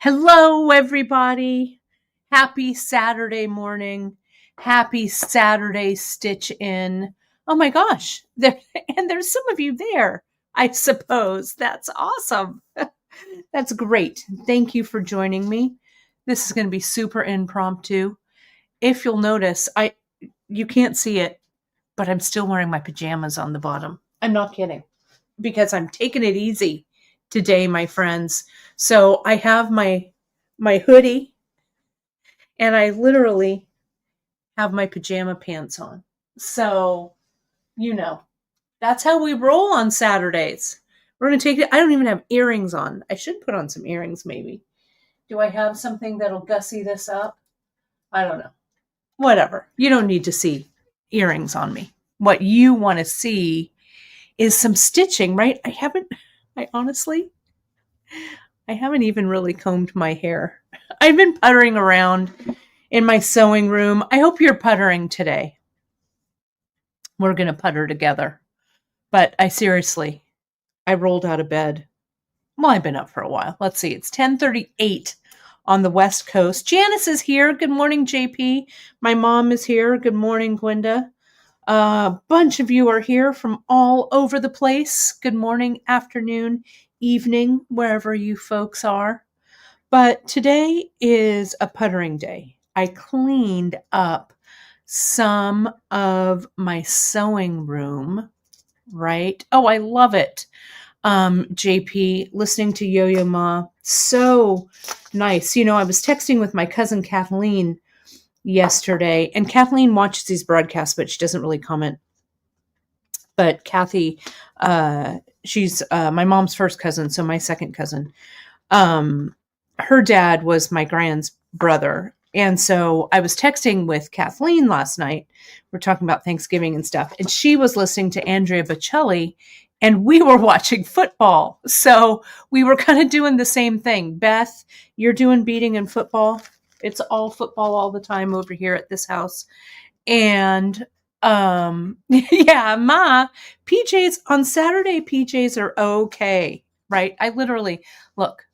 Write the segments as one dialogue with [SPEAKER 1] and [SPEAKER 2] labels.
[SPEAKER 1] Hello, everybody. Happy Saturday morning. Happy Saturday stitch in. Oh my gosh. There's some of you there, I suppose. That's awesome. That's great. Thank you for joining me. This is going to be super impromptu. If you'll notice, you can't see it, but I'm still wearing my pajamas on the bottom. I'm not kidding, because I'm taking it easy today, my friends. So I have my hoodie, and I literally have my pajama pants on. So, that's how we roll on Saturdays. We're going to take it. I don't even have earrings on. I should put on some earrings, maybe. Do I have something that'll gussy this up? I don't know. Whatever. You don't need to see earrings on me. What you want to see is some stitching, right? I haven't even really combed my hair. I've been puttering around in my sewing room. I hope you're puttering today. We're going to putter together. But I rolled out of bed. Well, I've been up for a while. Let's see. It's 10:38 on the West Coast. Janice is here. Good morning, JP. My mom is here. Good morning, Gwenda. A bunch of you are here from all over the place. Good morning, afternoon, evening, wherever you folks are. But today is a puttering day. I cleaned up some of my sewing room, right? Oh, I love it. JP, listening to Yo-Yo Ma. So nice. I was texting with my cousin Kathleen yesterday, and Kathleen watches these broadcasts, but she doesn't really comment. But Kathy, she's my mom's first cousin, so my second cousin. Her dad was my grand's brother. And so I was texting with Kathleen last night. We're talking about Thanksgiving and stuff. And she was listening to Andrea Bocelli, and we were watching football. So we were kind of doing the same thing. Beth, you're doing beading and football. It's all football all the time over here at this house. And yeah, Ma, PJs on Saturday, PJs are okay, right? I literally, look,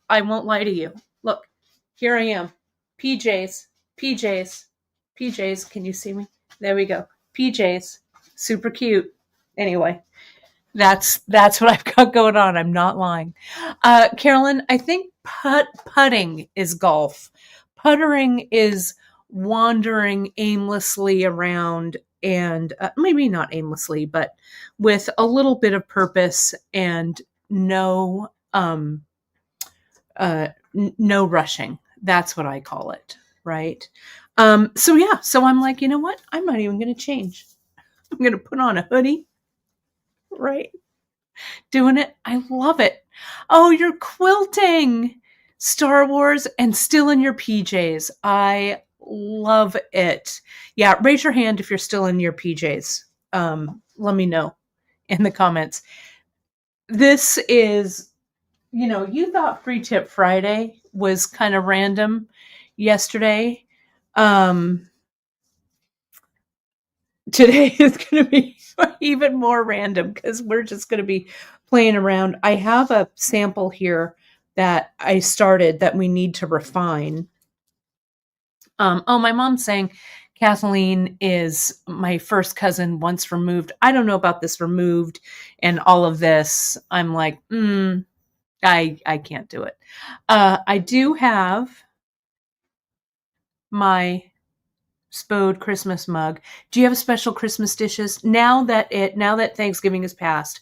[SPEAKER 1] I won't lie to you. Look, here I am. PJs. Can you see me? There we go. PJs. Super cute. Anyway, that's what I've got going on. I'm not lying. Carolyn, I think putting is golf. Puttering is wandering aimlessly around, and maybe not aimlessly, but with a little bit of purpose and no rushing. That's what I call it, right? So I'm like, you know what? I'm not even going to change. I'm going to put on a hoodie, right? Doing it. I love it. Oh, you're quilting Star Wars and still in your PJs. I love it. Yeah, raise your hand if you're still in your PJs. Let me know in the comments. This is, you thought Free Tip Friday was kind of random yesterday. Today is going to be even more random because we're just going to be playing around. I have a sample here that I started that we need to refine. My mom's saying Kathleen is my first cousin once removed. I don't know about this removed and all of this. I'm like, I can't do it. I do have my Spode Christmas mug. Do you have special Christmas dishes? Now that Thanksgiving is past,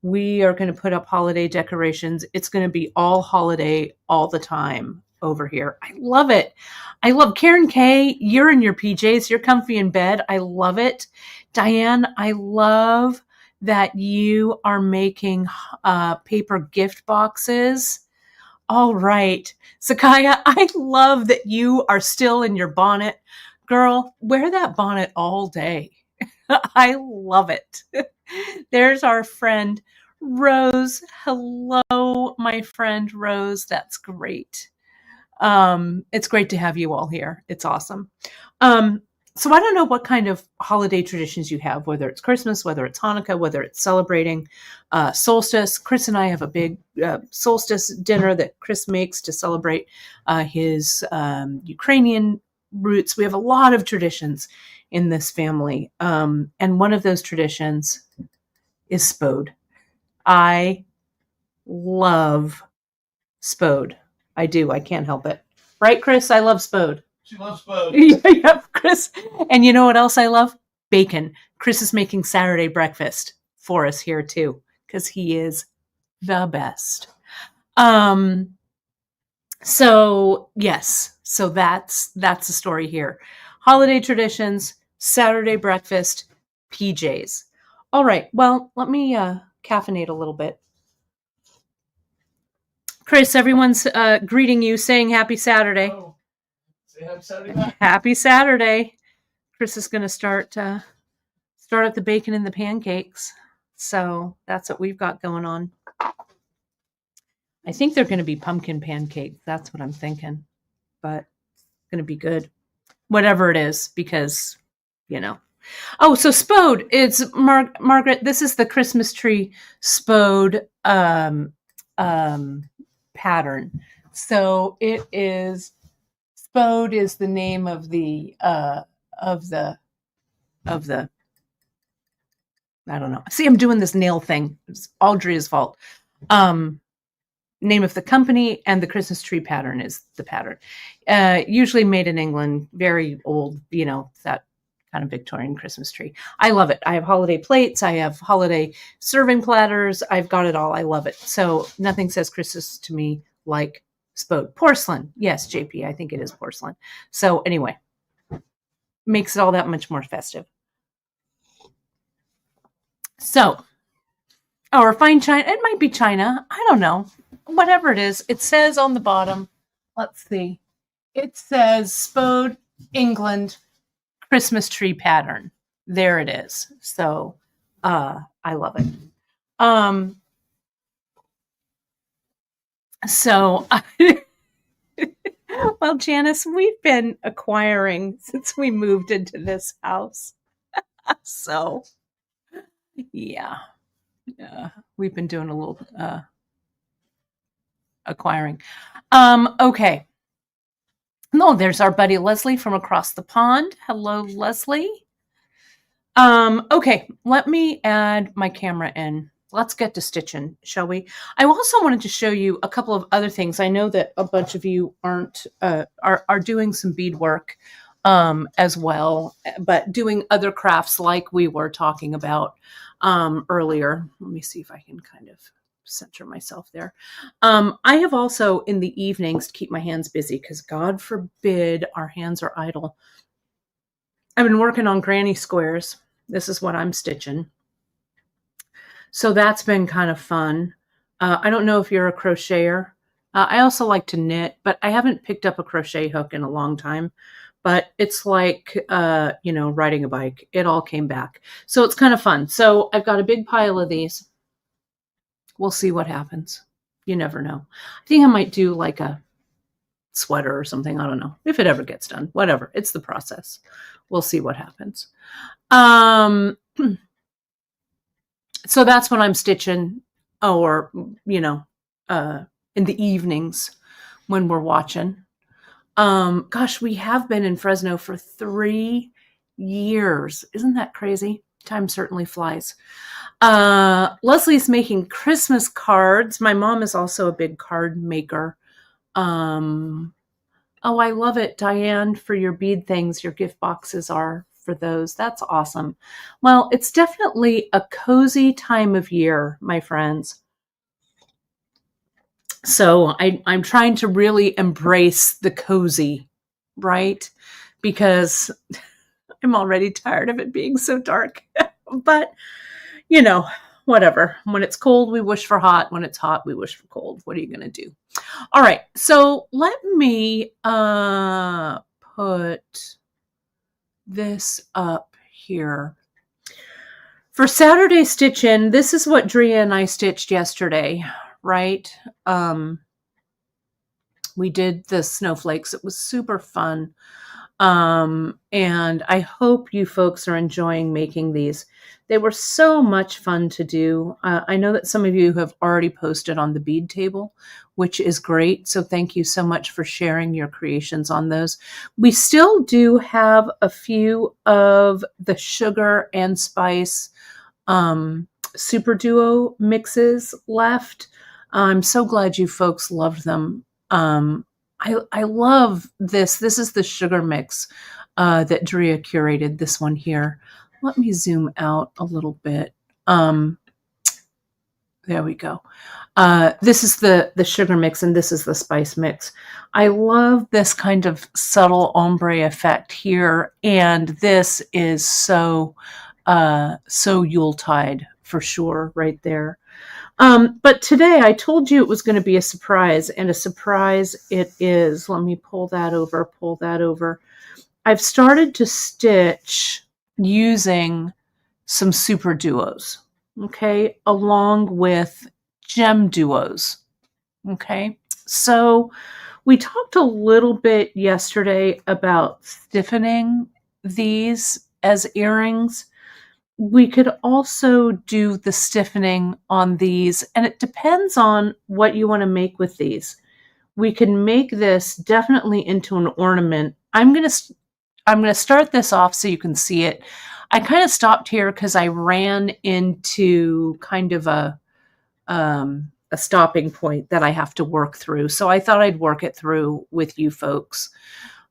[SPEAKER 1] we are going to put up holiday decorations. It's going to be all holiday all the time over here. I love it. I love Karen K. You're in your PJs. You're comfy in bed. I love it. Diane, I love that you are making paper gift boxes. All right. Sakaya, I love that you are still in your bonnet. Girl, wear that bonnet all day. I love it. There's our friend Rose. Hello, my friend Rose. That's great. It's great to have you all here. It's awesome. So I don't know what kind of holiday traditions you have, whether it's Christmas, whether it's Hanukkah, whether it's celebrating solstice. Chris and I have a big solstice dinner that Chris makes to celebrate his Ukrainian roots. We have a lot of traditions in this family. And one of those traditions is Spode. I love Spode. I do. I can't help it. Right, Chris? I love Spode.
[SPEAKER 2] She loves Spode.
[SPEAKER 1] Yep, Chris. And you know what else I love? Bacon. Chris is making Saturday breakfast for us here too, because he is the best. So yes, so that's the story here. Holiday traditions, Saturday breakfast, PJs. All right. Well, let me caffeinate a little bit. Chris, everyone's greeting you, saying happy Saturday.
[SPEAKER 2] Oh. Say happy Saturday back.
[SPEAKER 1] Happy Saturday. Chris is going to start up the bacon and the pancakes. So that's what we've got going on. I think they're going to be pumpkin pancakes. That's what I'm thinking. But it's going to be good. Whatever it is, because, you know. Oh, so Spode. It's Margaret. This is the Christmas tree Spode pattern. So it is, Spode is the name of the I don't know. See, I'm doing this nail thing. It's Audrey's fault. Name of the company, and the Christmas tree pattern is the pattern. Usually made in England, very old, you know, that kind of Victorian Christmas tree. I love it. I have holiday plates. I have holiday serving platters. I've got it all. I love it. So nothing says Christmas to me like Spode. Porcelain. Yes, JP, I think it is porcelain. So anyway, makes it all that much more festive. So, or fine china. It might be china. I don't know. Whatever it is, it says on the bottom. Let's see. It says Spode, England, Christmas tree pattern. There it is. So, I love it. So, well, Janice, we've been acquiring since we moved into this house. So, yeah, we've been doing a little acquiring. Okay. No, there's our buddy Leslie from across the pond. Hello, Leslie. Okay, let me add my camera in. Let's get to stitching, shall we? I also wanted to show you a couple of other things. I know that a bunch of you are doing some beadwork as well, but doing other crafts like we were talking about earlier. Let me see if I can kind of center myself there. I have also in the evenings to keep my hands busy, because God forbid our hands are idle. I've been working on granny squares. This is what I'm stitching. So that's been kind of fun. I don't know if you're a crocheter. I also like to knit, but I haven't picked up a crochet hook in a long time. But it's like, you know, riding a bike. It all came back. So it's kind of fun. So I've got a big pile of these. We'll see what happens. You never know. I think I might do like a sweater or something. I don't know if it ever gets done. Whatever. It's the process. We'll see what happens. So that's when I'm stitching, or, you know, in the evenings when we're watching. Gosh, we have been in Fresno for 3 years. Isn't that crazy? Time certainly flies. Leslie's making Christmas cards. My mom is also a big card maker. Oh, I love it, Diane, for your bead things. Your gift boxes are for those. That's awesome. Well, it's definitely a cozy time of year, my friends. So I'm trying to really embrace the cozy, right? Because I'm already tired of it being so dark. But, you know, whatever. When it's cold, we wish for hot. When it's hot, we wish for cold. What are you going to do? All right. So let me put this up here. For Saturday stitch-in, this is what Drea and I stitched yesterday, right? We did the snowflakes. It was super fun. And I hope you folks are enjoying making these. They were so much fun to do. I know that some of you have already posted on the bead table, which is great. So thank you so much for sharing your creations on those. We still do have a few of the sugar and spice SuperDuo mixes left. I'm so glad you folks loved them. I love this. This is the sugar mix that Drea curated, this one here. Let me zoom out a little bit. There we go. This is the sugar mix, and this is the spice mix. I love this kind of subtle ombre effect here, and this is so Yuletide for sure right there. But today I told you it was going to be a surprise, and a surprise it is. Let me pull that over. I've started to stitch using some SuperDuos, okay, along with GemDuos, okay? So we talked a little bit yesterday about stiffening these as earrings. We could also do the stiffening on these, and it depends on what you want to make with these. We can make this definitely into an ornament. I'm going to start this off so you can see it. I kind of stopped here because I ran into kind of a stopping point that I have to work through. So I thought I'd work it through with you folks.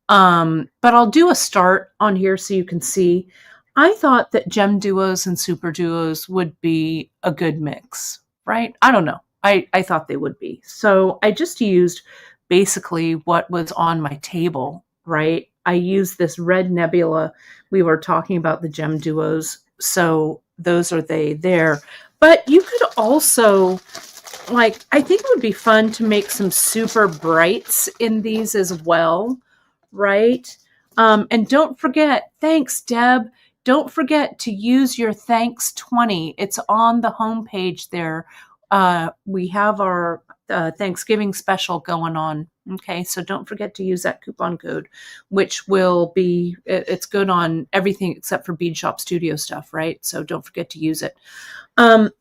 [SPEAKER 1] But I'll do a start on here so you can see. I thought that GemDuos and SuperDuos would be a good mix, right? I don't know. I thought they would be. So I just used basically what was on my table, right? I used this red nebula. We were talking about the GemDuos, so those are they there. But you could also, like, I think it would be fun to make some super brights in these as well, right? And don't forget, thanks, Deb. Don't forget to use your thanks 20. It's on the homepage there. We have our Thanksgiving special going on. Okay, so don't forget to use that coupon code, which will be, it's good on everything except for Bead Shop Studio stuff, right? So don't forget to use it. But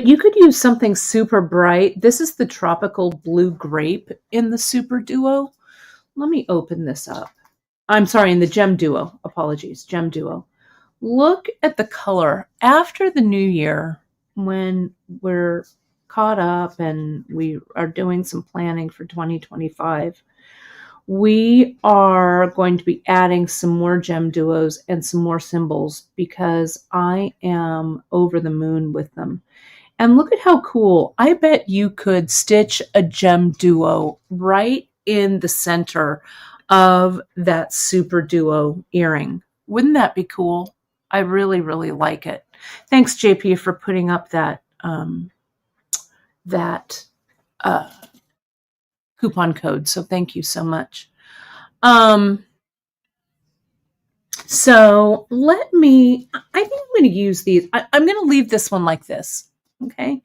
[SPEAKER 1] you could use something super bright. This is the tropical blue grape in the SuperDuo. Let me open this up. I'm sorry, in the GemDuo. Apologies, GemDuo. Look at the color. After the new year, when we're caught up and we are doing some planning for 2025, we are going to be adding some more GemDuos and some more symbols because I am over the moon with them. And look at how cool. I bet you could stitch a GemDuo right in the center of that SuperDuo earring. Wouldn't that be cool? I really, really like it. Thanks, JP, for putting up that coupon code. So thank you so much. So let me, I think I'm going to use these. I'm going to leave this one like this. Okay.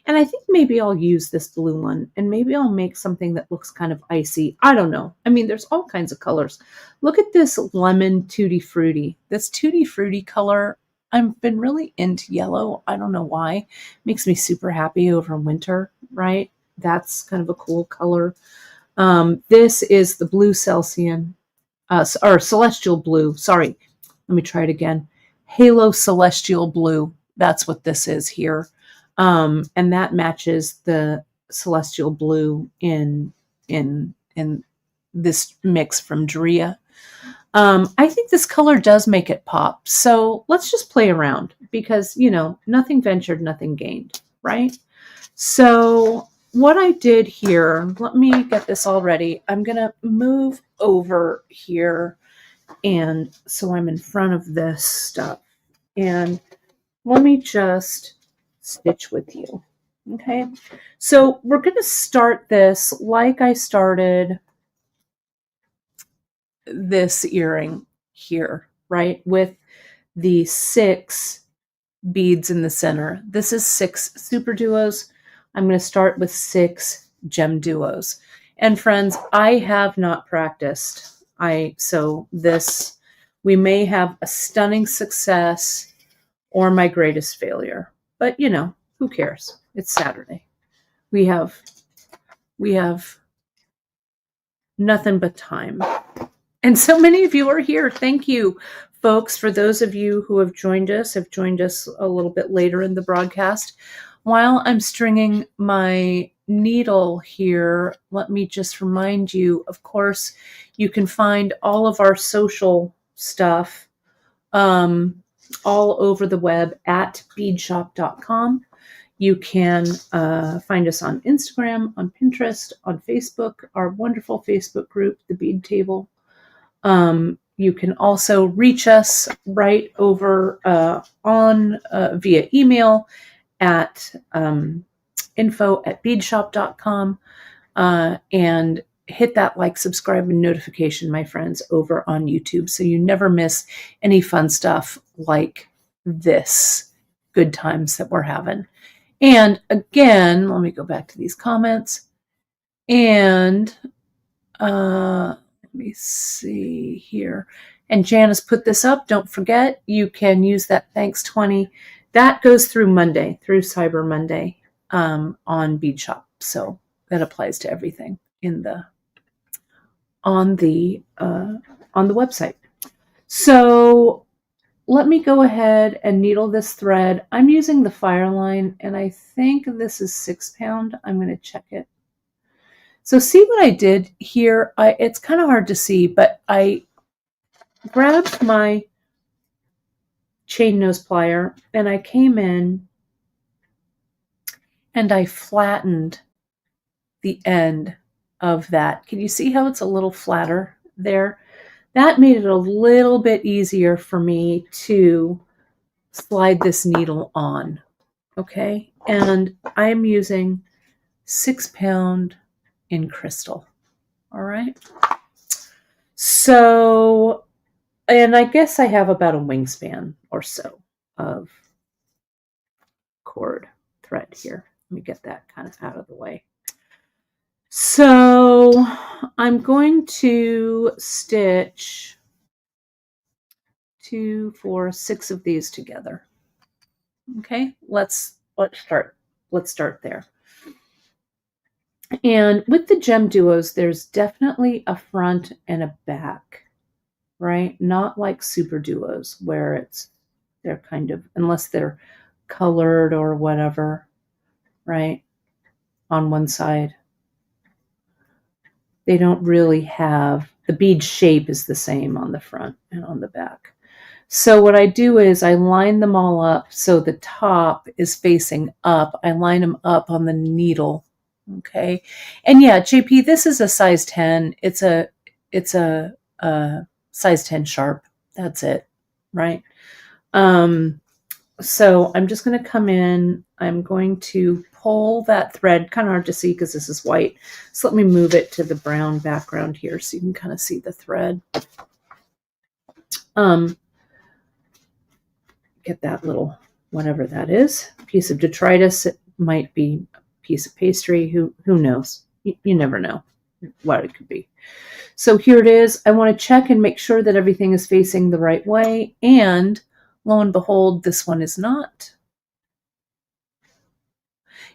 [SPEAKER 1] And I think maybe I'll use this blue one and maybe I'll make something that looks kind of icy. I don't know. I mean, there's all kinds of colors. Look at this lemon tutti frutti. This tutti frutti color, I've been really into yellow. I don't know why. Makes me super happy over winter, right? That's kind of a cool color. This is the blue Celsian, or celestial blue. Sorry. Let me try it again. Halo celestial blue. That's what this is here. And that matches the celestial blue in this mix from Drea. I think this color does make it pop. So let's just play around because, you know, nothing ventured, nothing gained, right? So what I did here, let me get this all ready. I'm going to move over here. And so I'm in front of this stuff. And let me just stitch with you. Okay, so we're going to start this like I started this earring here, right, with the 6 beads in the center. This is 6 SuperDuos. I'm going to start with 6 GemDuos. And friends, I have not practiced So this, we may have a stunning success or my greatest failure, but you know, who cares? It's Saturday. We have nothing but time. And so many of you are here. Thank you, folks. For those of you who have joined us a little bit later in the broadcast. While I'm stringing my needle here, let me just remind you, of course, you can find all of our social stuff all over the web at beadshop.com. You can find us on Instagram, on Pinterest, on Facebook, our wonderful Facebook group, The Bead Table. You can also reach us right over via email at info@beadshop.com and hit that like, subscribe, and notification, my friends, over on YouTube so you never miss any fun stuff like this good times that we're having. And again, let me go back to these comments. And let me see here. And Janice put this up. Don't forget, you can use that thanks 20. That goes through Monday, through Cyber Monday on Bead Shop. So that applies to everything on the website. So let me go ahead and needle this thread. I'm using the Fireline, and I think this is 6 pound. I'm going to check it. So see what I did here? It's kind of hard to see, but I grabbed my chain nose plier and I came in and I flattened the end of that. Can you see how it's a little flatter there? That made it a little bit easier for me to slide this needle on. Okay, and I'm using 6 pound in crystal. All right. So, and I guess I have about a wingspan or so of cord thread here. Let me get that kind of out of the way. So I'm going to stitch 2, 4, 6 of these together. Okay, let's start. Let's start there. And with the GemDuos, there's definitely a front and a back, right? Not like SuperDuos where they're kind of, unless they're colored or whatever, right? On one side. They don't really have, the bead shape is the same on the front and on the back. So what I do is I line them all up so the top is facing up. I line them up on the needle. Okay. And yeah, JP, this is a size 10. It's a size 10 sharp. That's it. Right. So I'm just going to come in. I'm going to pull that thread, kind of hard to see because this is white. So let me move it to the brown background here so you can kind of see the thread. Get that little, whatever that is, piece of detritus. It might be a piece of pastry. Who knows? You never know what it could be. So here it is. I want to check and make sure that everything is facing the right way. And lo and behold, this one is not.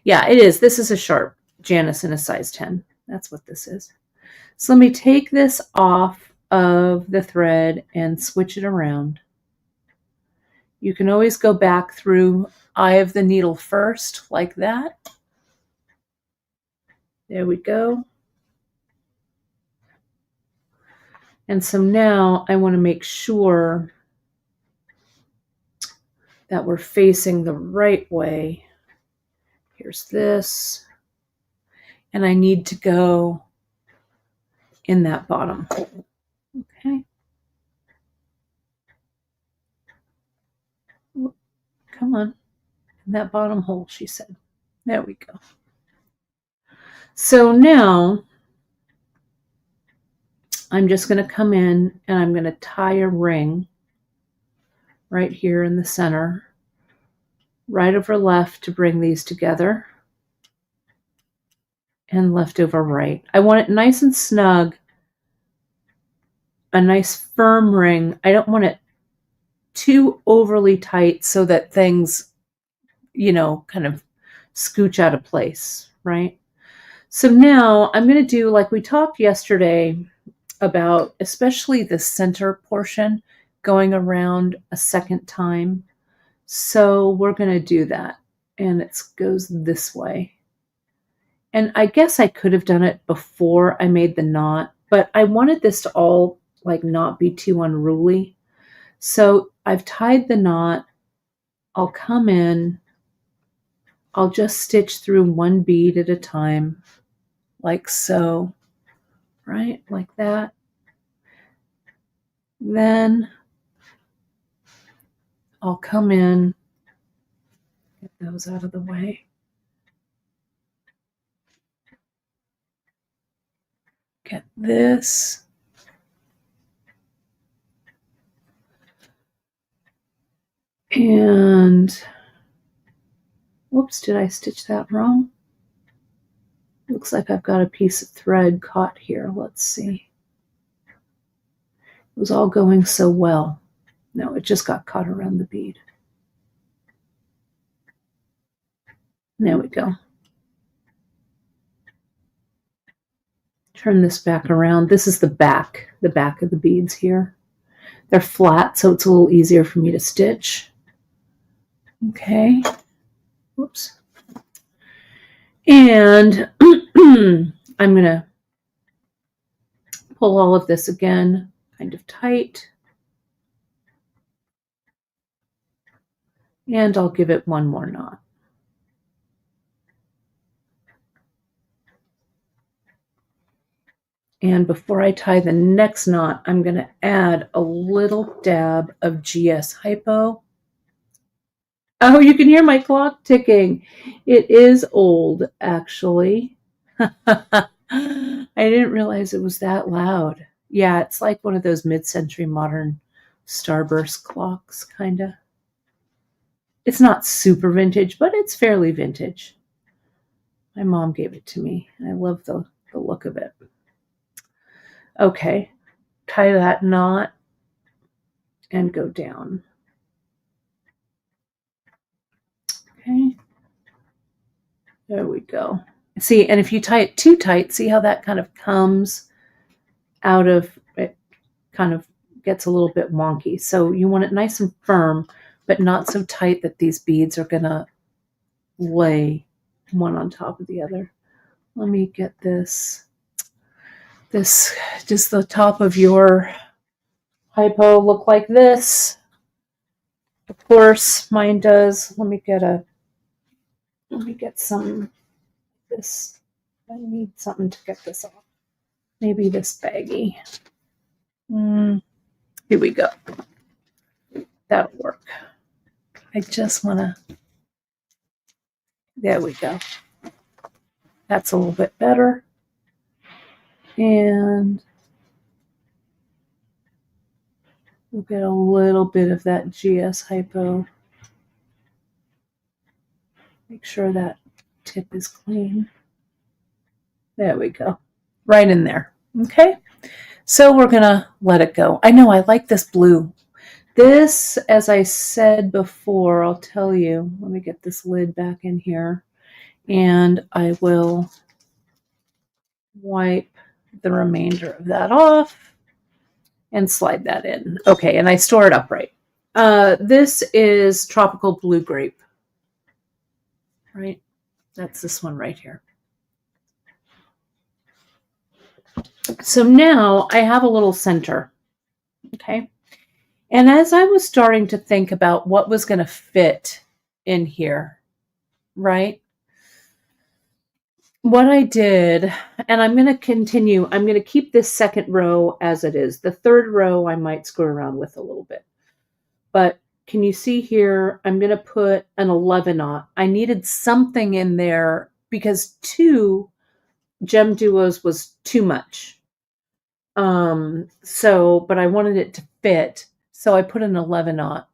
[SPEAKER 1] Yeah, it is. This is a sharp Janice in a size 10. That's what this is. So let me take this off of the thread and switch it around. You can always go back through eye of the needle first, like that. There we go. And so now I want to make sure that we're facing the right way. Here's this. And I need to go in that bottom hole. Okay. Come on. In that bottom hole, she said. There we go. So now I'm just going to come in and I'm going to tie a ring right here in the center, right over left to bring these together, and left over right. I want it nice and snug a nice firm ring. I don't want it too overly tight so that things, kind of scooch out of place, right? So now I'm going to do like we talked yesterday about, especially the center portion going around a second time. So we're going to do that. And it goes this way. And I guess I could have done it before I made the knot, but I wanted this to all like not be too unruly. So I've tied the knot. I'll come in. I'll just stitch through one bead at a time, like so, right? Like that. Then I'll come in, get those out of the way. Get this. And whoops, did I stitch that wrong? Looks like I've got a piece of thread caught here. Let's see. It was all going so well. No, it just got caught around the bead. There we go. Turn this back around. This is the back of the beads here. They're flat, so it's a little easier for me to stitch. Okay. Whoops. And I'm going to pull all of this again, kind of tight. And I'll give it one more knot. And before I tie the next knot, I'm going to add a little dab of GS Hypo. Oh, you can hear my clock ticking. It is old, actually. I didn't realize it was that loud. Yeah, it's like one of those mid-century modern starburst clocks, kind of. It's not super vintage, but it's fairly vintage. My mom gave it to me. I love the look of it. Okay, tie that knot and go down. Okay, there we go. See, and if you tie it too tight, see how that kind of comes out of it, kind of gets a little bit wonky. So you want it nice and firm, but not so tight that these beads are going to lay one on top of the other. Let me get this. Does the top of your hypo look like this? Of course, mine does. Let me get some. This. I need something to get this off. Maybe this baggie. Here we go. That'll work. I just want to. There we go. That's a little bit better. And we'll get a little bit of that GS Hypo. Make sure that tip is clean. There we go. Right in there. Okay. So we're going to let it go. I know I like this blue. This, as I said before, I'll tell you, let me get this lid back in here, and I will wipe the remainder of that off and slide that in. Okay, and I store it upright. This is Tropical Blue Grape, right? That's this one right here. So now I have a little center, okay? And as I was starting to think about what was going to fit in here, right? What I did, and I'm going to continue, I'm going to keep this second row as it is. The third row I might screw around with a little bit. But can you see here, I'm going to put an 11-aught. I needed something in there because 2 GemDuos was too much. But I wanted it to fit. So I put an 11-aught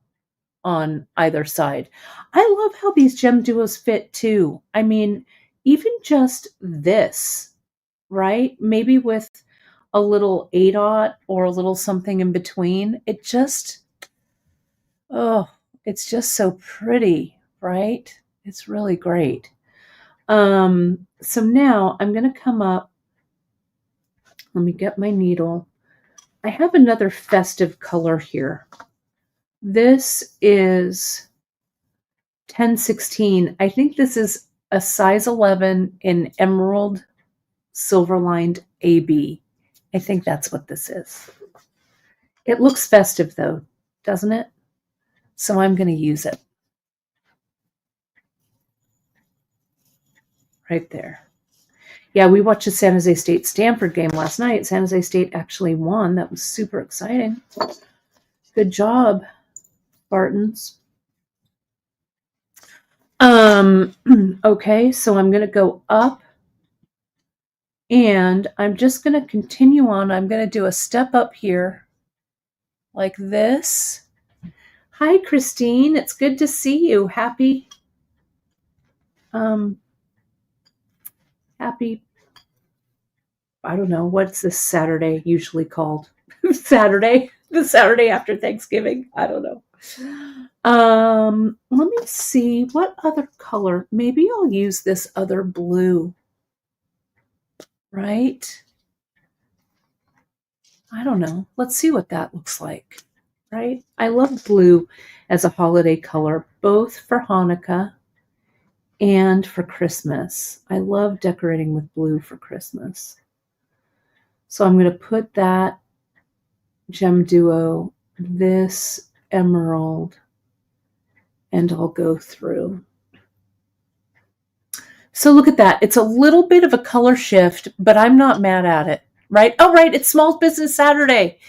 [SPEAKER 1] on either side. I love how these GemDuos fit too. I mean, even just this, right? Maybe with a little A-dot or a little something in between. It just, oh, it's just so pretty, right? It's really great. So now I'm going to come up. Let me get my needle. I have another festive color here. This is 1016. I think this is a size 11 in emerald silver lined AB. I think that's what this is. It looks festive though, doesn't it? So I'm going to use it. Right there. Yeah, we watched the San Jose State-Stanford game last night. San Jose State actually won. That was super exciting. Good job, Spartans. Okay, so I'm going to go up and I'm just going to continue on. I'm going to do a step up here like this. Hi, Christine. It's good to see you. Happy, I don't know, what's this Saturday usually called? Saturday? The Saturday after Thanksgiving? I don't know. Let me see, what other color? Maybe I'll use this other blue, right? I don't know. Let's see what that looks like, right? I love blue as a holiday color, both for Hanukkah and for Christmas. I love decorating with blue for Christmas. So I'm going to put that GemDuo, this emerald, and I'll go through. So look at that. It's a little bit of a color shift, but I'm not mad at it, right? Oh, right. It's Small Business Saturday.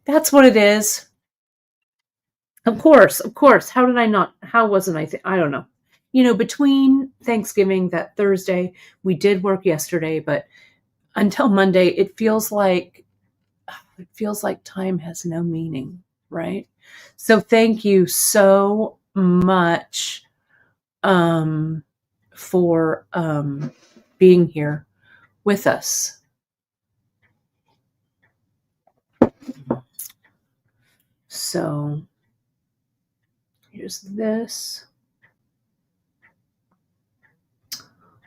[SPEAKER 1] That's what it is. Of course. How did I not? How wasn't I? I don't know. You know, between Thanksgiving, that Thursday, we did work yesterday, but until Monday, it feels like time has no meaning, right? So thank you so much for being here with us. So here's this.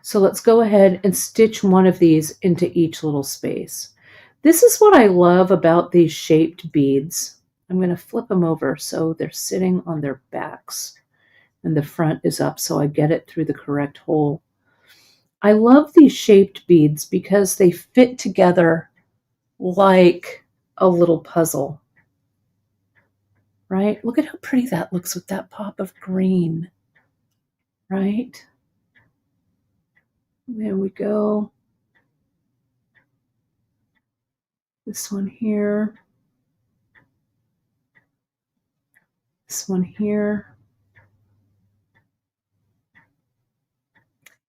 [SPEAKER 1] So let's go ahead and stitch one of these into each little space. This is what I love about these shaped beads. I'm going to flip them over so they're sitting on their backs and the front is up so I get it through the correct hole. I love these shaped beads because they fit together like a little puzzle, right? Look at how pretty that looks with that pop of green, right? There we go. This one here. This one here.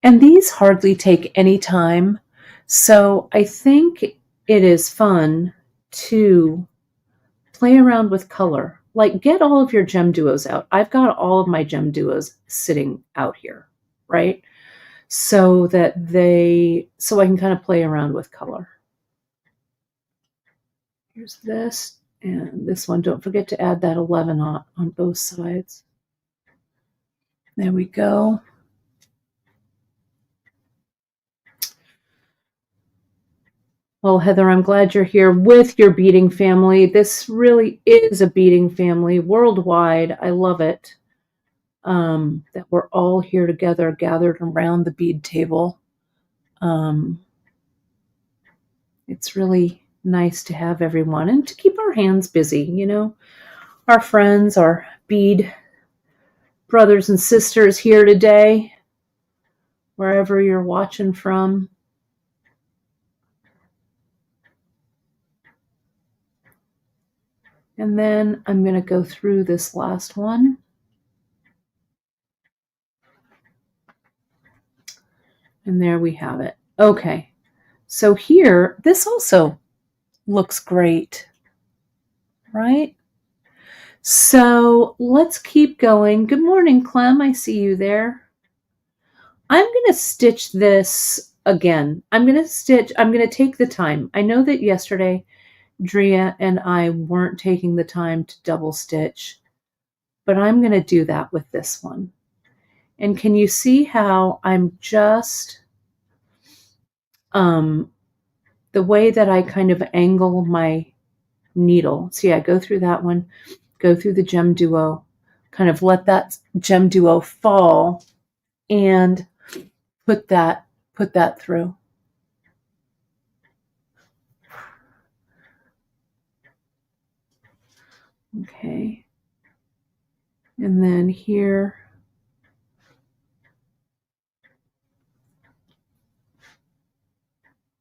[SPEAKER 1] And these hardly take any time. So I think it is fun to play around with color. Like, get all of your GemDuos out. I've got all of my GemDuos sitting out here, right? So I can kind of play around with color. Here's this and this one. Don't forget to add that 11 on both sides. There we go. Well, Heather, I'm glad you're here with your beading family. This really is a beading family worldwide. I love it that we're all here together, gathered around the bead table. It's really nice to have everyone and to keep our hands busy, you know. Our friends, our bead brothers and sisters here today, wherever you're watching from. And then I'm going to go through this last one. And there we have it. Okay. So here, this also looks great, right? So let's keep going. Good morning, Clem. I see you there. I'm going to stitch this again, I'm going to take the time. I know that yesterday Drea and I weren't taking the time to double stitch, but I'm going to do that with this one. And can you see how I'm just, the way that I kind of angle my needle. See, I go through that one, go through the GemDuo, kind of let that GemDuo fall and put that through. Okay. And then here,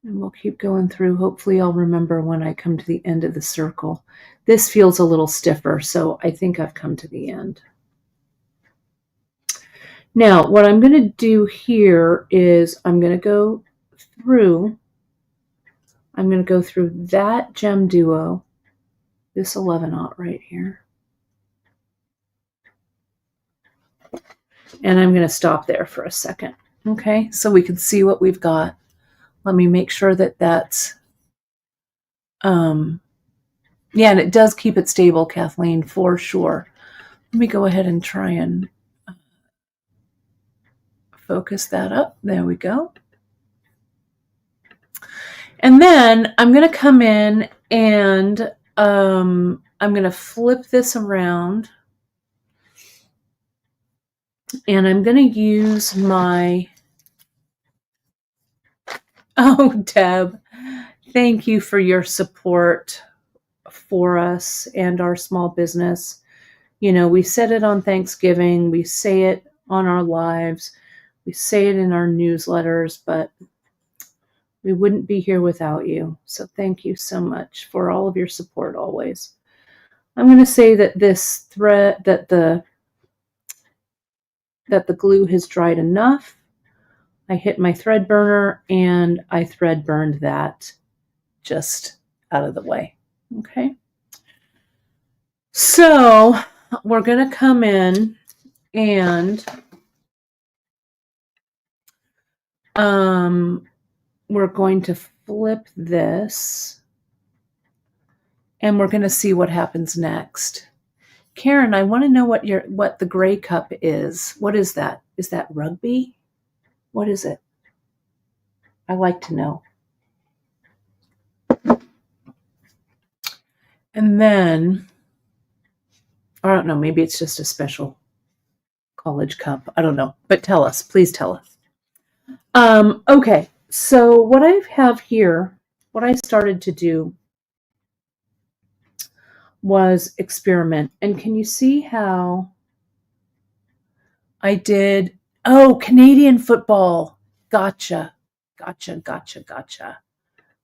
[SPEAKER 1] and we'll keep going through. Hopefully I'll remember when I come to the end of the circle. This feels a little stiffer, so I think I've come to the end. Now, what I'm going to do here is I'm going to go through that GemDuo, this 11/0 right here. And I'm going to stop there for a second. Okay, so we can see what we've got. Let me make sure that that's, yeah, and it does keep it stable, Kathleen, for sure. Let me go ahead and try and focus that up. There we go. And then I'm going to come in and I'm going to flip this around. And I'm going to use my, oh, Deb, thank you for your support for us and our small business. You know, we said it on Thanksgiving, we say it on our lives, we say it in our newsletters, but we wouldn't be here without you. So thank you so much for all of your support always. I'm going to say that this thread, that the glue has dried enough. I hit my thread burner and I thread burned that just out of the way. Okay. So we're going to come in and we're going to flip this and we're going to see what happens next. Karen, I want to know what the gray cup is. What is that? Is that rugby? What is it? I like to know. And then, I don't know, maybe it's just a special college cup. I don't know, but tell us, please tell us. Okay, so what I have here, what I started to do was experiment. And can you see how I did, oh, Canadian football. Gotcha.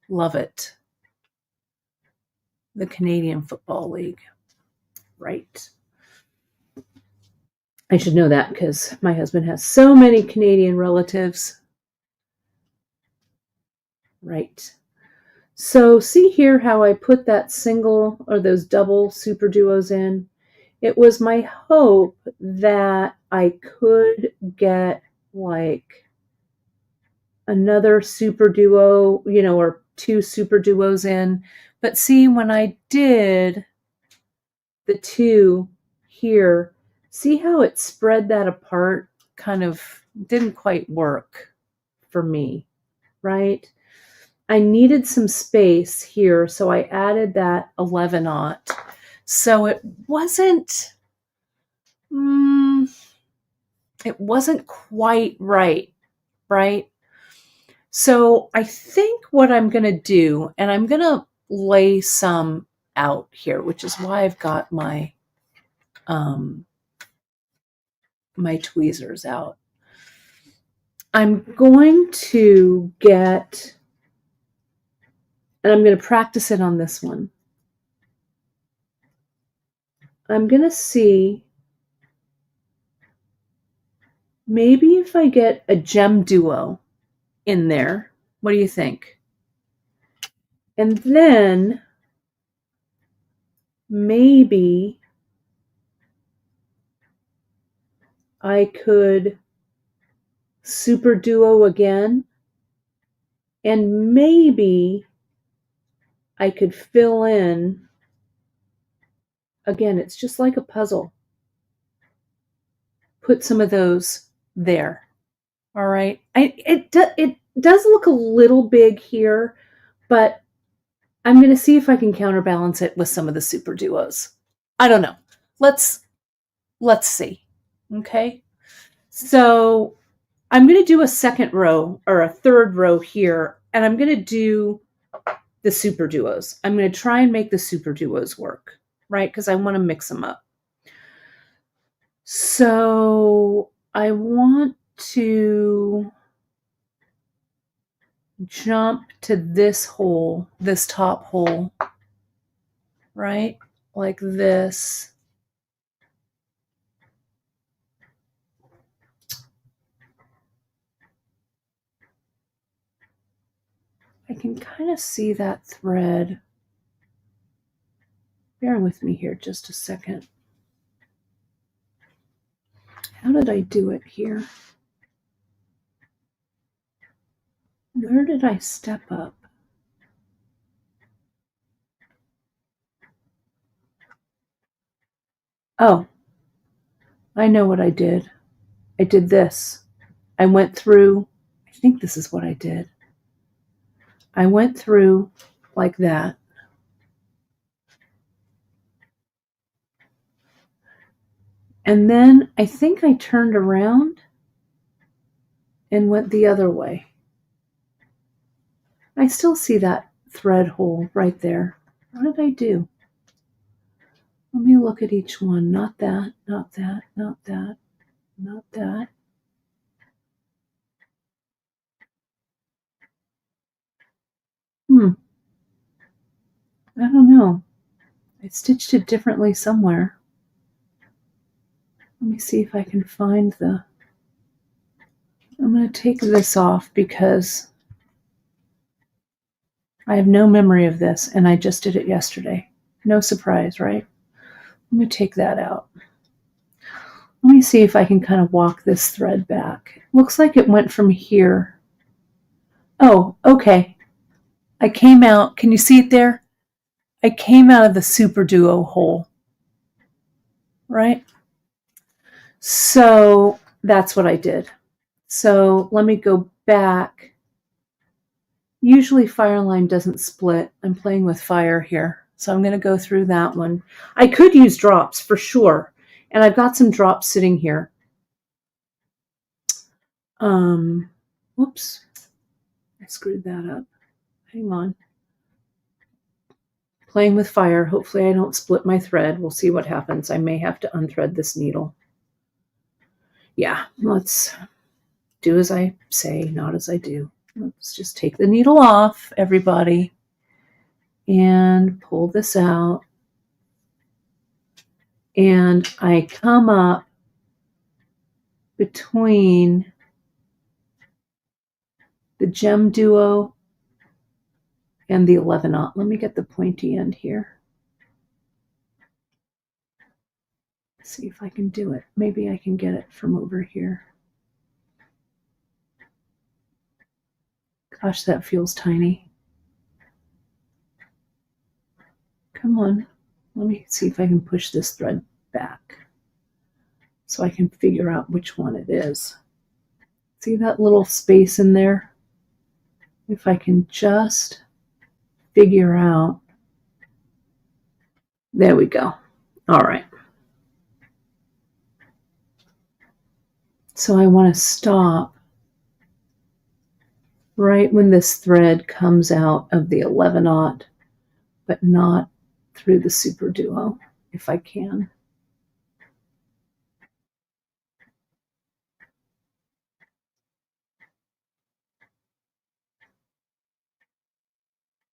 [SPEAKER 1] Love it. The Canadian Football League. Right. I should know that because my husband has so many Canadian relatives. Right. So see here how I put that single or those double SuperDuos in. It was my hope that I could get like another SuperDuo, you know, or two SuperDuos in. But see, when I did the two here, see how it spread that apart? Kind of didn't quite work for me, right? I needed some space here, so I added that 11/0. So it wasn't quite right, right? So I think what I'm going to do, and I'm going to lay some out here, which is why I've got my my tweezers out. I'm going to get, and I'm going to practice it on this one. I'm going to see maybe if I get a GemDuo in there. What do you think? And then maybe I could SuperDuo again And maybe I could fill in, again, it's just like a puzzle. Put some of those there. All right. It does look a little big here, but I'm going to see if I can counterbalance it with some of the SuperDuos. I don't know. Let's see. Okay. So I'm going to do a second row or a third row here, and I'm going to do the SuperDuos. I'm going to try and make the SuperDuos work, right? Because I want to mix them up. So I want to jump to this hole, this top hole, right? Like this. I can kind of see that thread. Bear with me here just a second. How did I do it here? Where did I step up? Oh, I know what I did. I did this. I went through, I think this is what I did. I went through like that. And then I think I turned around and went the other way. I still see that thread hole right there. What did I do? Let me look at each one. Not that, not that, not that, not that. I don't know. I stitched it differently somewhere. Let me see if I can find the... I'm going to take this off because I have no memory of this, and I just did it yesterday. No surprise, right? Let me take that out. Let me see if I can kind of walk this thread back. Looks like it went from here. Oh, okay. I came out. Can you see it there? I came out of the SuperDuo hole, right? So that's what I did. So let me go back. Usually Fireline doesn't split. I'm playing with fire here. So I'm going to go through that one. I could use drops for sure. And I've got some drops sitting here. Whoops. I screwed that up. Hang on. Playing with fire. Hopefully I don't split my thread. We'll see what happens. I may have to unthread this needle. Yeah, let's do as I say, not as I do. Let's just take the needle off, everybody, and pull this out. And I come up between the GemDuo and the 11-aught. Let me get the pointy end here. See if I can do it. Maybe I can get it from over here. Gosh, that feels tiny. Come on. Let me see if I can push this thread back so I can figure out which one it is. See that little space in there? If I can just figure out. There we go. All right. So I want to stop right when this thread comes out of the 11-aught, but not through the SuperDuo, if I can.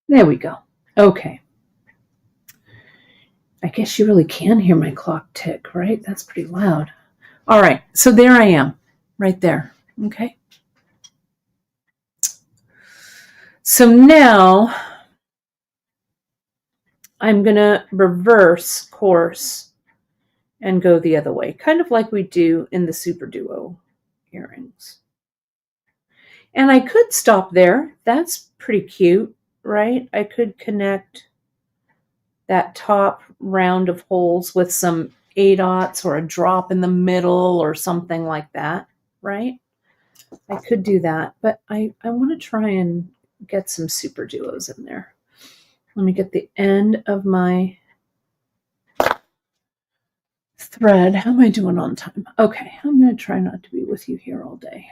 [SPEAKER 1] There we go. Okay. I guess you really can hear my clock tick, right? That's pretty loud. All right. So there I am, right there. Okay. So now I'm going to reverse course and go the other way, kind of like we do in the SuperDuo earrings. And I could stop there. That's pretty cute, right? I could connect that top round of holes with some A-dots or a drop in the middle or something like that, right? I could do that, but I want to try and get some SuperDuos in there. Let me get the end of my thread. How am I doing on time? Okay, I'm going to try not to be with you here all day.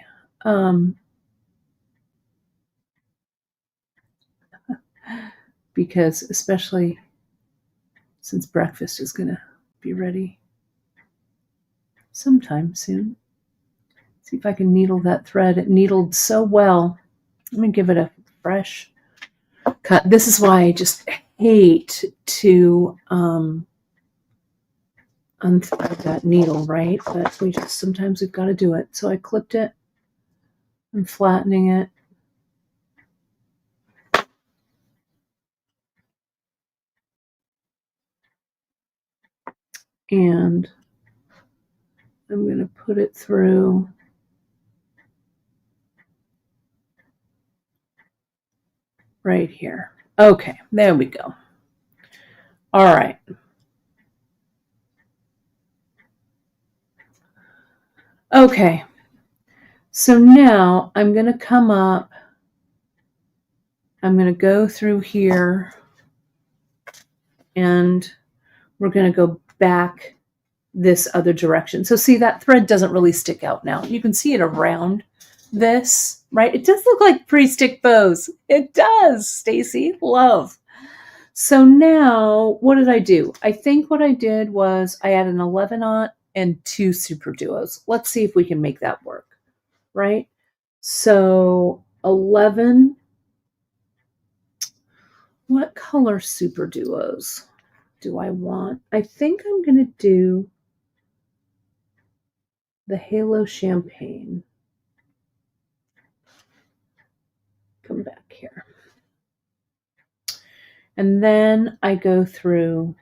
[SPEAKER 1] Because especially since breakfast is going to be ready sometime soon. See if I can needle that thread. It needled so well. Let me give it a fresh cut. This is why I just hate to unthread that needle, right? But sometimes we've got to do it. So I clipped it. I'm flattening it. And I'm going to put it through right here. Okay, there we go. All right. Okay, so now I'm going to come up. I'm going to go through here and we're going to go back this other direction. So see, that thread doesn't really stick out now. You can see it around this, right? It does look like pre-stick bows. It does, Stacy. Love. So now what did I do? I think what I did was I added an 11-aught and 2 SuperDuos. Let's see if we can make that work, right? So 11. What color SuperDuos do I want? I think I'm going to do the Halo Champagne. Come back here. And then I go through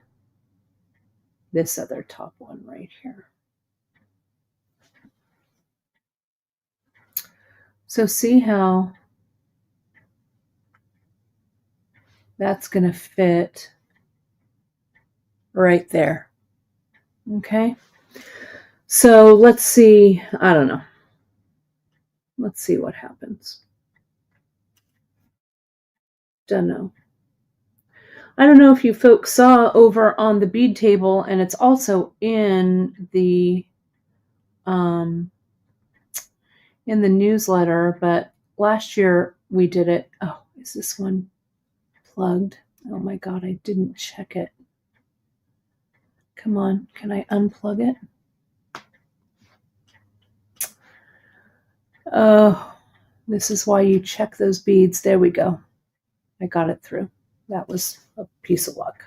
[SPEAKER 1] this other top one right here. So see how that's going to fit right there. Okay. So let's see. I don't know. Let's see what happens. Don't know. I don't know if you folks saw over on the bead table, and it's also in the newsletter, but last year we did it. Oh, is this one plugged? Oh my God, I didn't check it. Come on, can I unplug it? Oh, this is why you check those beads. There we go. I got it through. That was a piece of luck.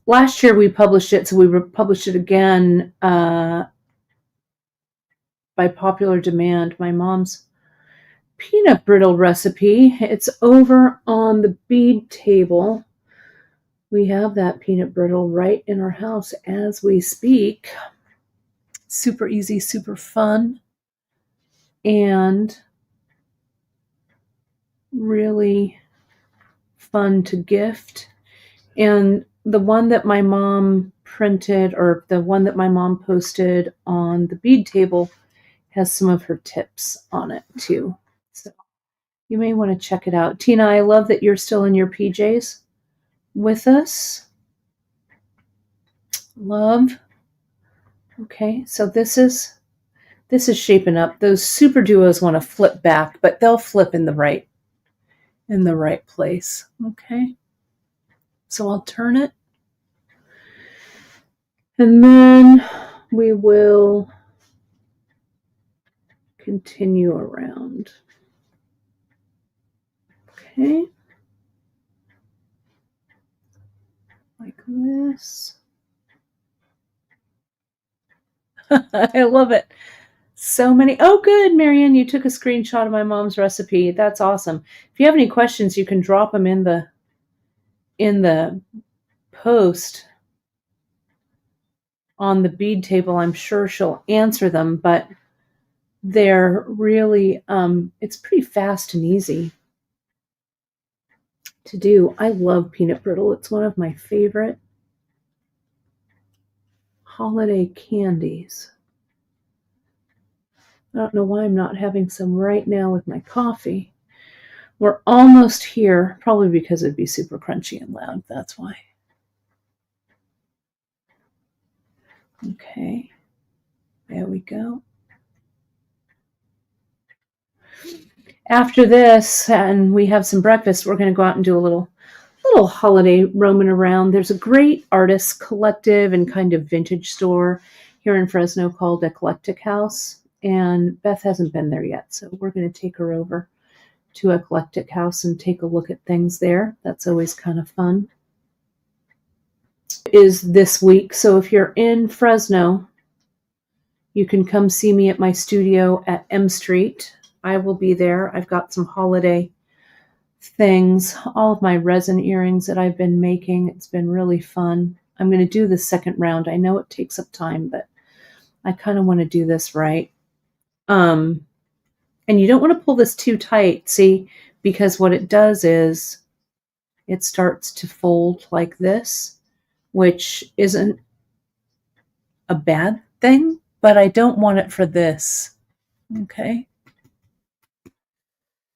[SPEAKER 1] Last year we published it, so we published it again by popular demand. My mom's peanut brittle recipe. It's over on the bead table. We have that peanut brittle right in our house as we speak. Super easy, super fun, and really fun to gift. And the one that my mom printed, or the one that my mom posted on the bead table, has some of her tips on it too. So you may want to check it out. Tina, I love that you're still in your PJs with us. Love. Okay, so this is shaping up. Those SuperDuos want to flip back, but they'll flip in the right place. Okay. So I'll turn it. And then we will continue around. Okay. Like this. I love it. So many. Oh, good, Marianne. You took a screenshot of my mom's recipe. That's awesome. If you have any questions, you can drop them in the post on the bead table. I'm sure she'll answer them, but they're really, it's pretty fast and easy to do. I love peanut brittle. It's one of my favorite holiday candies. I don't know why I'm not having some right now with my coffee. We're almost here, probably because it'd be super crunchy and loud. That's why. Okay, there we go. After this, and we have some breakfast, we're going to go out and do a little holiday roaming around. There's a great artist collective and kind of vintage store here in Fresno called Eclectic House, and Beth hasn't been there yet, so we're going to take her over to Eclectic House and take a look at things there. That's always kind of fun. It is this week, so if you're in Fresno, you can come see me at my studio at M Street. I will be there. I've got some holiday things, all of my resin earrings that I've been making. It's been really fun. I'm going to do the second round. I know it takes up time, but I kind of want to do this right. And you don't want to pull this too tight, see, because what it does is it starts to fold like this, which isn't a bad thing, but I don't want it for this. Okay.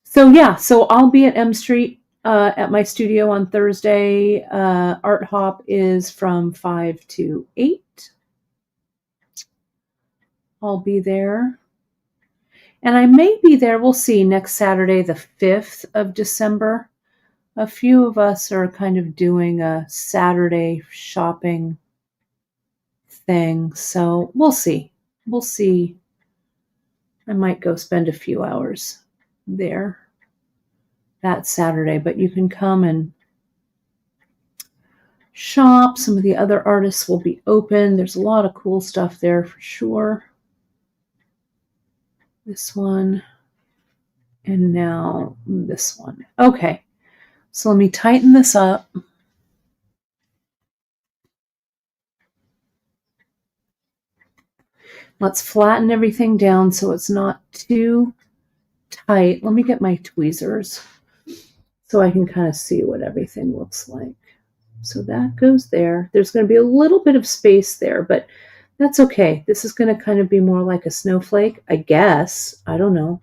[SPEAKER 1] So yeah, so I'll be at M Street at my studio on Thursday. Art Hop is from 5 to 8. I'll be there. And I may be there, we'll see, next Saturday, the 5th of December. A few of us are kind of doing a Saturday shopping thing, so we'll see. We'll see. I might go spend a few hours there that Saturday, but you can come and shop. Some of the other artists will be open. There's a lot of cool stuff there for sure. This one, and now this one. Okay, so let me tighten this up. Let's flatten everything down so it's not too tight. Let me get my tweezers so I can kind of see what everything looks like. So that goes there. There's going to be a little bit of space there, but that's okay. This is going to kind of be more like a snowflake, I guess. I don't know.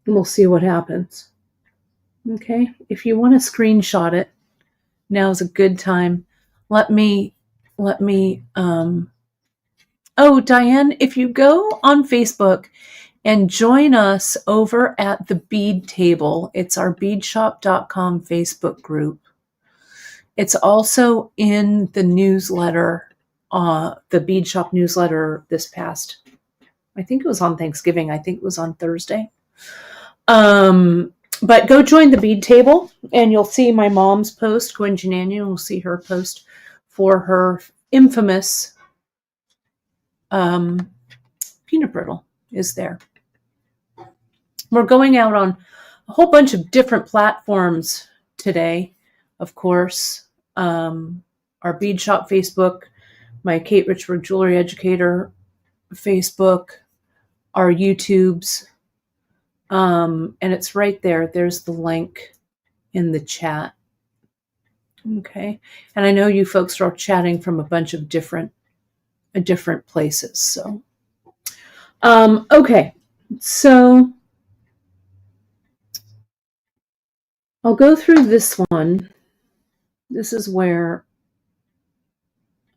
[SPEAKER 1] And we'll see what happens. Okay, if you want to screenshot it, now's a good time. Let me, oh, Diane, if you go on Facebook and join us over at the Bead Table, it's our beadshop.com Facebook group. It's also in the newsletter, the Bead Shop newsletter this past, I think it was on Thanksgiving. I think it was on Thursday. But go join the Bead Table and you'll see my mom's post, Gwen Jananian, will see her post for her infamous peanut brittle is there. We're going out on a whole bunch of different platforms today, of course. Our Bead Shop Facebook, my Kate Richburg Jewelry Educator Facebook, our YouTubes, and it's right there. There's the link in the chat. Okay, and I know you folks are chatting from a bunch of different places. So, okay, so I'll go through this one. This is where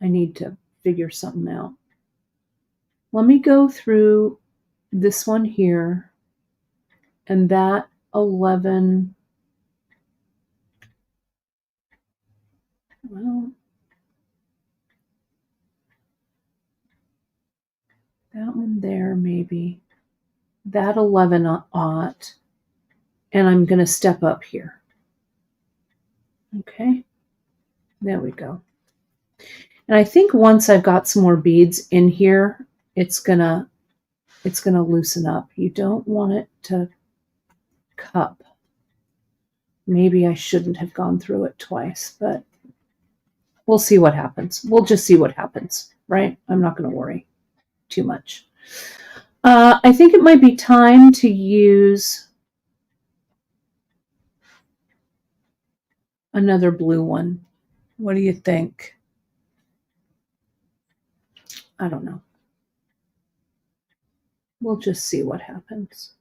[SPEAKER 1] I need to figure something out. Let me go through this one here and that 11. Well, that one there, maybe. That 11 aught. And I'm going to step up here. Okay. There we go. And I think once I've got some more beads in here, it's gonna loosen up. You don't want it to cup. Maybe I shouldn't have gone through it twice, but we'll see what happens. We'll just see what happens, right? I'm not going to worry too much. I think it might be time to use another blue one. What do you think? I don't know. We'll just see what happens.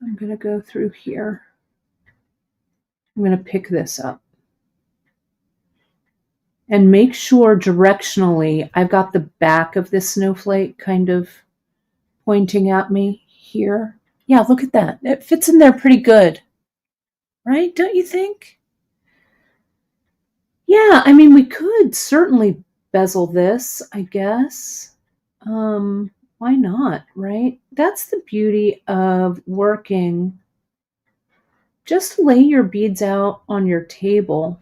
[SPEAKER 1] I'm going to go through here. I'm going to pick this up. And make sure directionally I've got the back of this snowflake kind of pointing at me here. Yeah, look at that. It fits in there pretty good. Right? Don't you think? Yeah, I mean, we could certainly bezel this, I guess. Why not, right? That's the beauty of working. Just lay your beads out on your table.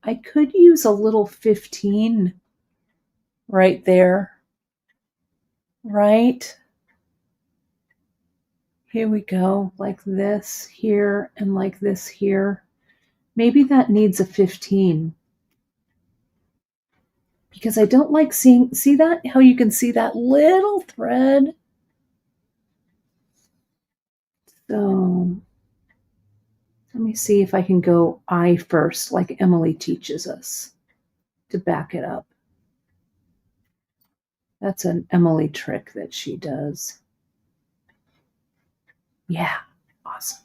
[SPEAKER 1] I could use a little 15 right there, right? Here we go, like this here and like this here. Maybe that needs a 15. Because I don't like see that? How you can see that little thread? So let me see if I can go eye first, like Emily teaches us, to back it up. That's an Emily trick that she does. Yeah, awesome.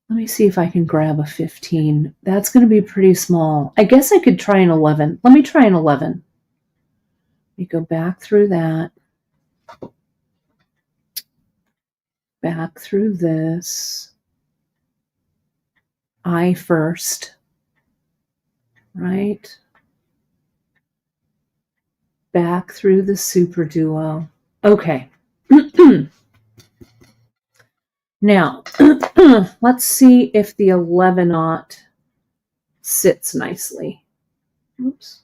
[SPEAKER 1] Let me see if I can grab a 15. That's going to be pretty small. I guess I could try an 11. Let me try an 11. Let me go back through that. Back through this. Eye first. Right? Back through the SuperDuo. Okay. Now, let's see if the 11-aught sits nicely. Oops.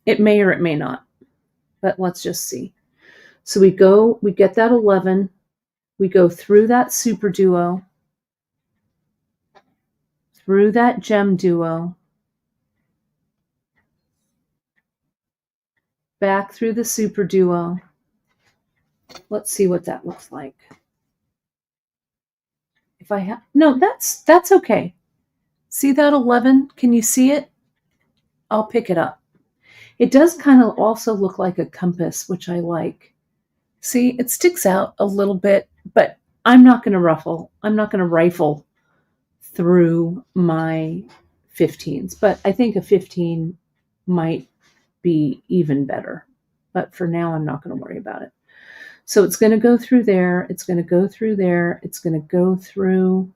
[SPEAKER 1] It may or it may not, but let's just see. So we get that 11, we go through that SuperDuo, through that GemDuo, back through the SuperDuo. Let's see what that looks like. If I have, no, that's okay. See that 11? Can you see it? I'll pick it up. It does kind of also look like a compass, which I like. See, it sticks out a little bit, but I'm not going to ruffle. I'm not going to rifle through my 15s, but I think a 15 might be even better. But for now, I'm not going to worry about it. So it's going to go through there. It's going to go through there. It's going to go through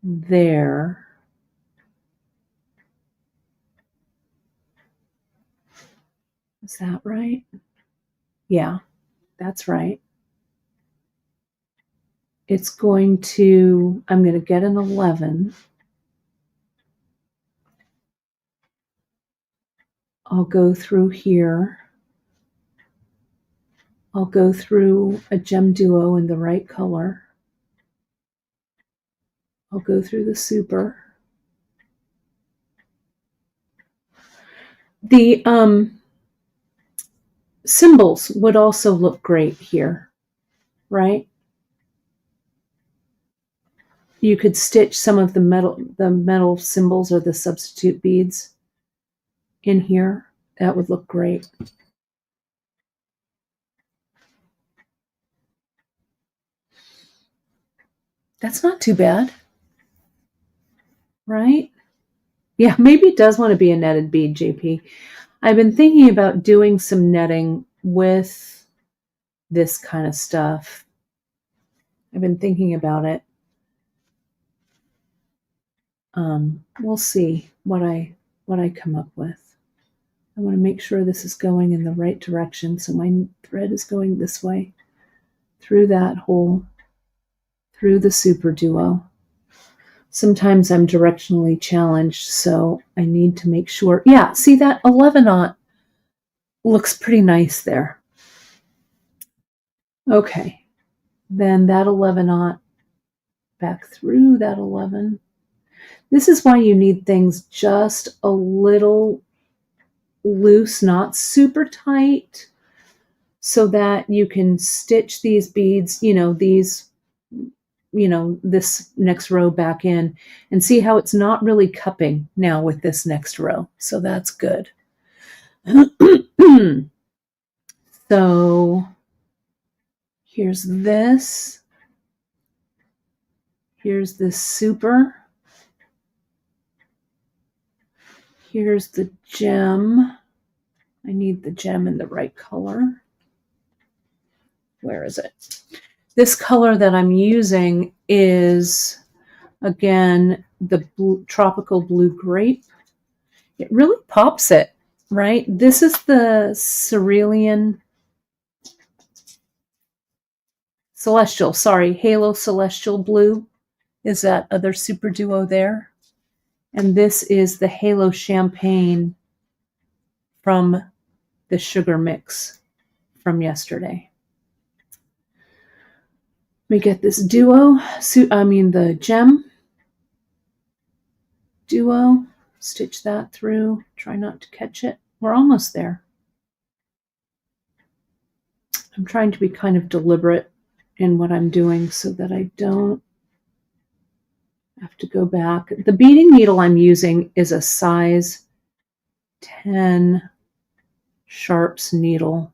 [SPEAKER 1] there. Is that right? Yeah, that's right. It's going to, I'm going to get an 11. I'll go through here. I'll go through a GemDuo in the right color. I'll go through the super. The symbols would also look great here, right? You could stitch some of the metal symbols or the substitute beads in here. That would look great. That's not too bad, right? Yeah, maybe it does want to be a netted bead, JP. I've been thinking about doing some netting with this kind of stuff. I've been thinking about it. We'll see what I come up with. I want to make sure this is going in the right direction, so my thread is going this way, through that hole, through the SuperDuo. Sometimes I'm directionally challenged, so I need to make sure. Yeah, see that 11-aught looks pretty nice there. Okay, then that 11-aught back through that 11. This is why you need things just a little loose, not super tight, so that you can stitch these beads, this next row back in, and see how it's not really cupping now with this next row. So that's good. So here's this. Here's this super. Here's the gem. I need the gem in the right color. Where is it? This color that I'm using is, again, the tropical blue grape. It really pops it, right? This is the cerulean celestial, halo celestial blue is that other SuperDuo there. And this is the halo champagne from the sugar mix from yesterday. We get this the gem duo, stitch that through, try not to catch it. We're almost there. I'm trying to be kind of deliberate in what I'm doing so that I don't have to go back. The beading needle I'm using is a size 10 sharps needle.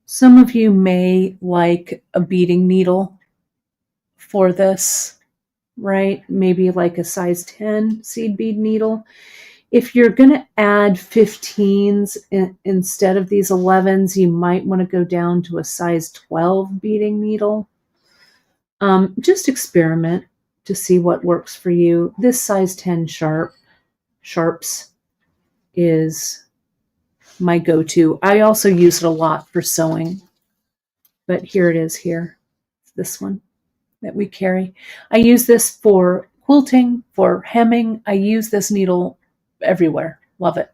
[SPEAKER 1] Some of you may like a beading needle for this, right? Maybe like a size 10 seed bead needle. If you're going to add 15s instead of these 11s, you might want to go down to a size 12 beading needle. Just experiment to see what works for you. This size 10 sharps is my go-to. I also use it a lot for sewing, but here it is here. This one that we carry. I use this for quilting, for hemming. I use this needle everywhere. Love it.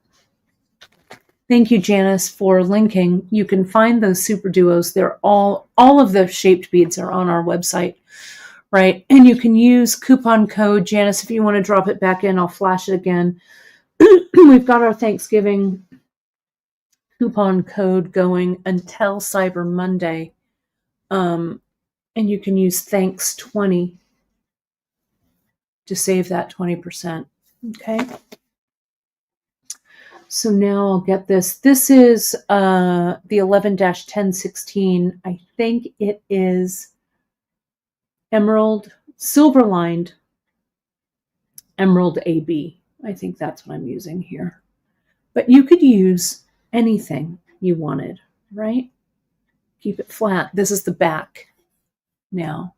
[SPEAKER 1] Thank you, Janice, for linking. You can find those SuperDuos. They're all of the shaped beads are on our website, right? And you can use coupon code Janice if you want to drop it back in. I'll flash it again. We've got our Thanksgiving coupon code going until Cyber Monday. And you can use thanks20 to save that 20%. Okay. So now I'll get this. This is the 11-1016. I think it is emerald, silver lined emerald AB. I think that's what I'm using here. But you could use anything you wanted, right? Keep it flat. This is the back now.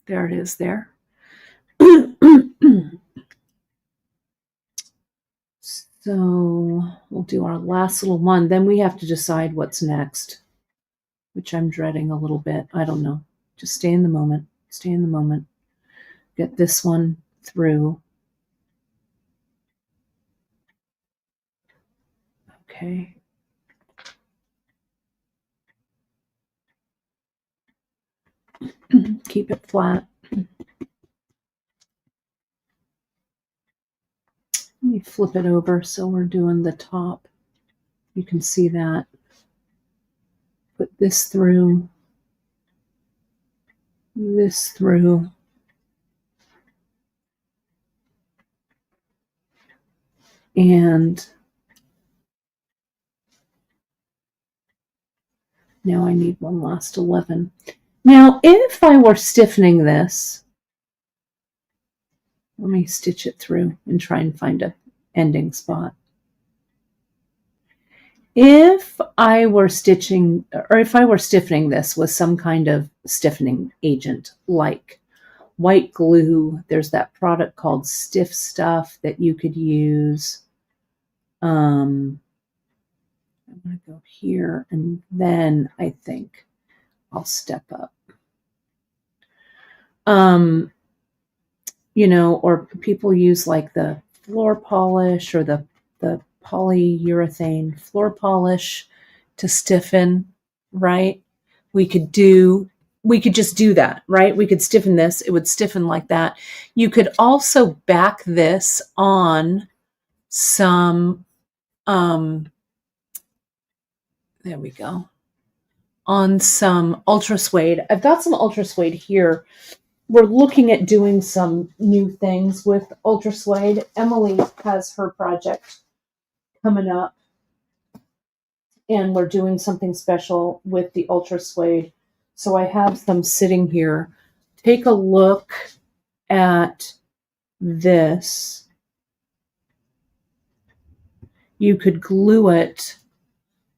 [SPEAKER 1] There it is there. So we'll do our last little one. Then we have to decide what's next, which I'm dreading a little bit. I don't know. Just stay in the moment. Stay in the moment. Get this one through. Okay. Keep it flat. Let me flip it over so we're doing the top. You can see that. Put this through. This through. And now I need one last 11. Now, if I were stiffening this, let me stitch it through and try and find a ending spot. If I were stiffening this with some kind of stiffening agent, like white glue, there's that product called Stiff Stuff that you could use. I'm going to go here, and then I think I'll step up. Or people use like the floor polish or the polyurethane floor polish to stiffen, right? We could just do that, right? We could stiffen this. It would stiffen like that. You could also back this on some There we go. On some ultra suede. I've got some ultra suede here. We're looking at doing some new things with ultra suede. Emily has her project coming up, and we're doing something special with the ultra suede. So I have them sitting here. Take a look at this. You could glue it.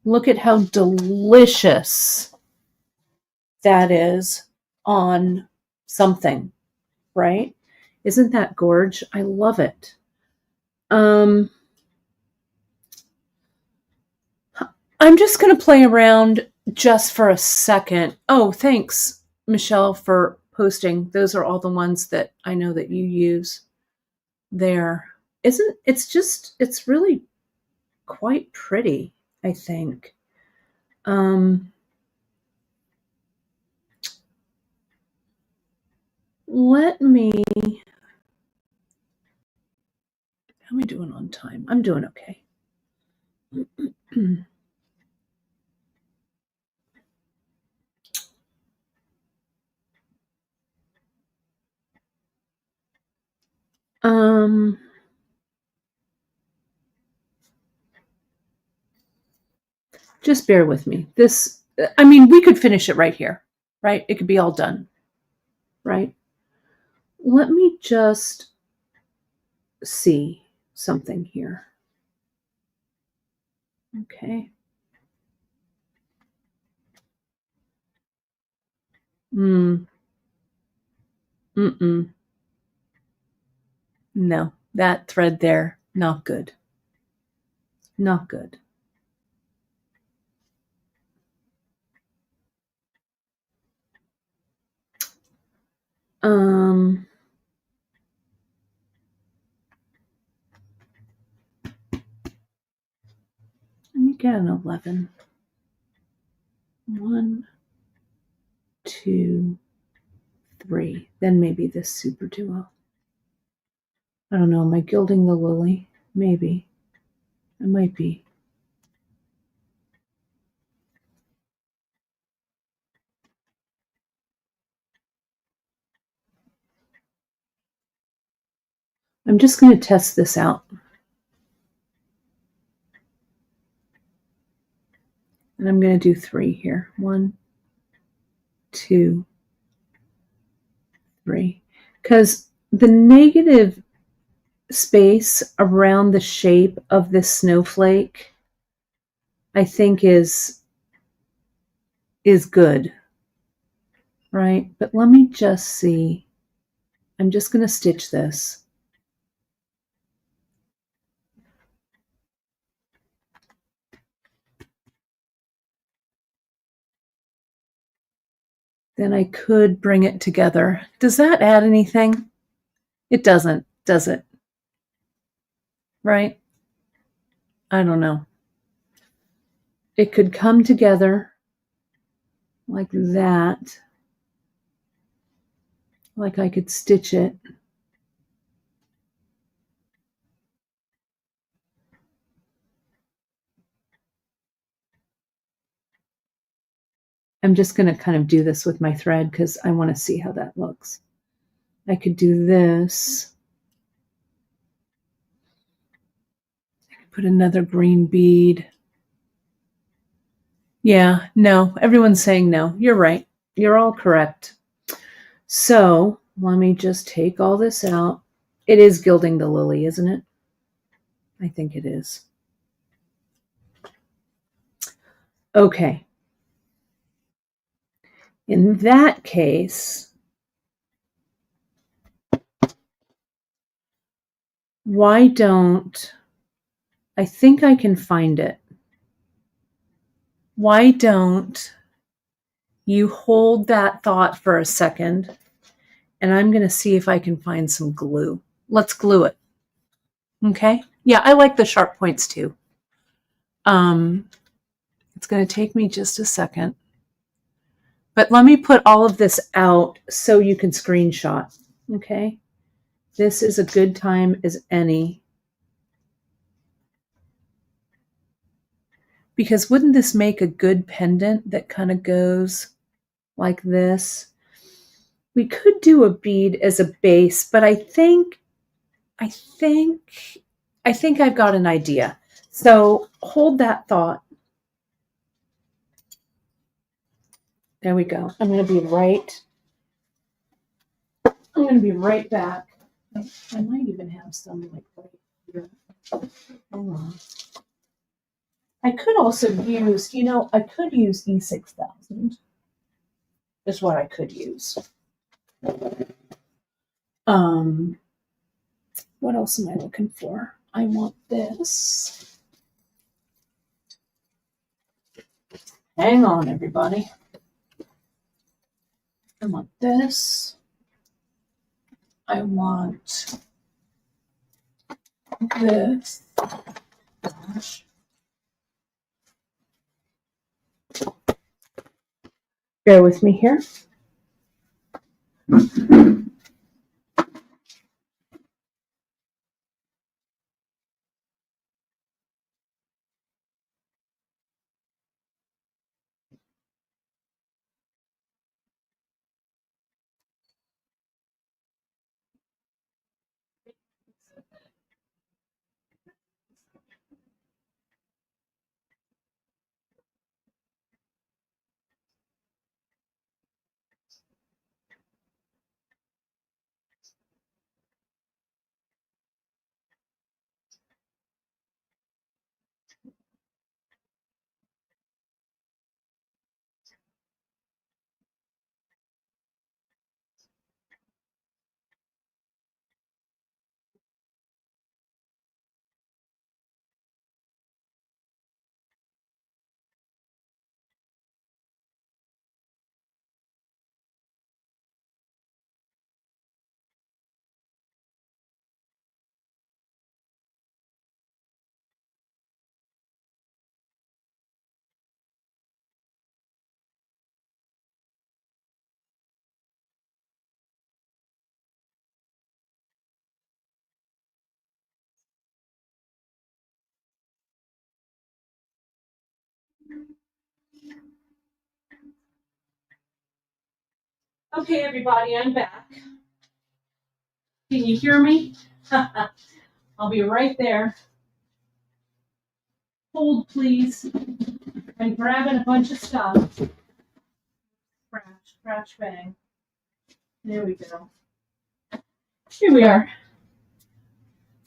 [SPEAKER 1] Look at how delicious that is on something, right? Isn't that gorge? I love it. I'm just going to play around just for a second. Oh, thanks, Michelle, for posting. Those are all the ones that I know that you use there. It's really quite pretty, I think. Let me, how am I doing on time? I'm doing okay. Just bear with me. We could finish it right here, right? It could be all done, right? Let me just see something here. Okay. No, that thread there, not good. Not good. Let me get an 11. 1, 2, 3. Then maybe this SuperDuo. I don't know. Am I gilding the lily? Maybe. I might be. I'm just going to test this out. And I'm going to do 3 here. 1, 2, 3. Because the negative space around the shape of this snowflake, I think is good, right? But let me just see. I'm just going to stitch this. Then I could bring it together. Does that add anything? It doesn't, does it? Right? I don't know. It could come together like that. Like I could stitch it. I'm just going to kind of do this with my thread because I want to see how that looks. I could do this. I could put another green bead. Yeah, no, everyone's saying no. You're right. You're all correct. So let me just take all this out. It is gilding the lily, isn't it? I think it is. Okay. In that case, why don't, I think I can find it. Why don't you hold that thought for a second, and I'm going to see if I can find some glue. Let's glue it. Okay? Yeah, I like the sharp points too. It's going to take me just a second. But let me put all of this out so you can screenshot. Okay? This is a good time as any. Because wouldn't this make a good pendant that kind of goes like this? We could do a bead as a base, but I think I've got an idea. So hold that thought. There we go. I'm going to be right back. I might even have some like right here. Hang on. I could also use, I could use E6000 is what I could use. What else am I looking for? I want this. Hang on, everybody. I want this. I want this. Gosh. Bear with me here. Okay, everybody, I'm back. Can you hear me? I'll be right there. Hold, please. I'm grabbing a bunch of stuff. Crash, crash, bang. There we go. Here we are.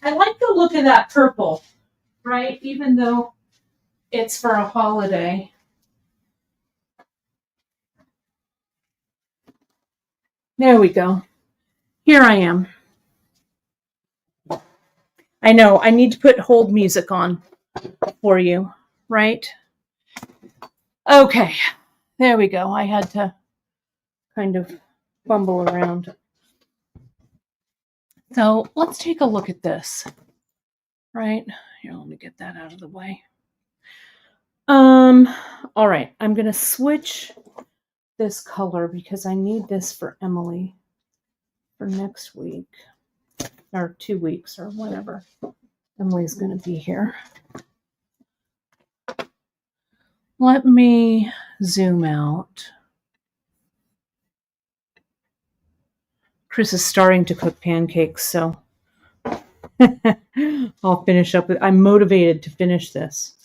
[SPEAKER 1] I like the look of that purple, right? Even though it's for a holiday. There we go. Here I am. I know, I need to put hold music on for you, right? Okay, there we go. I had to kind of fumble around. So let's take a look at this, right? Here, let me get that out of the way. All right, I'm going to switch this color because I need this for Emily for next week or 2 weeks or whatever. Emily's going to be here. Let me zoom out. Chris is starting to cook pancakes, so I'll finish up with, I'm motivated to finish this.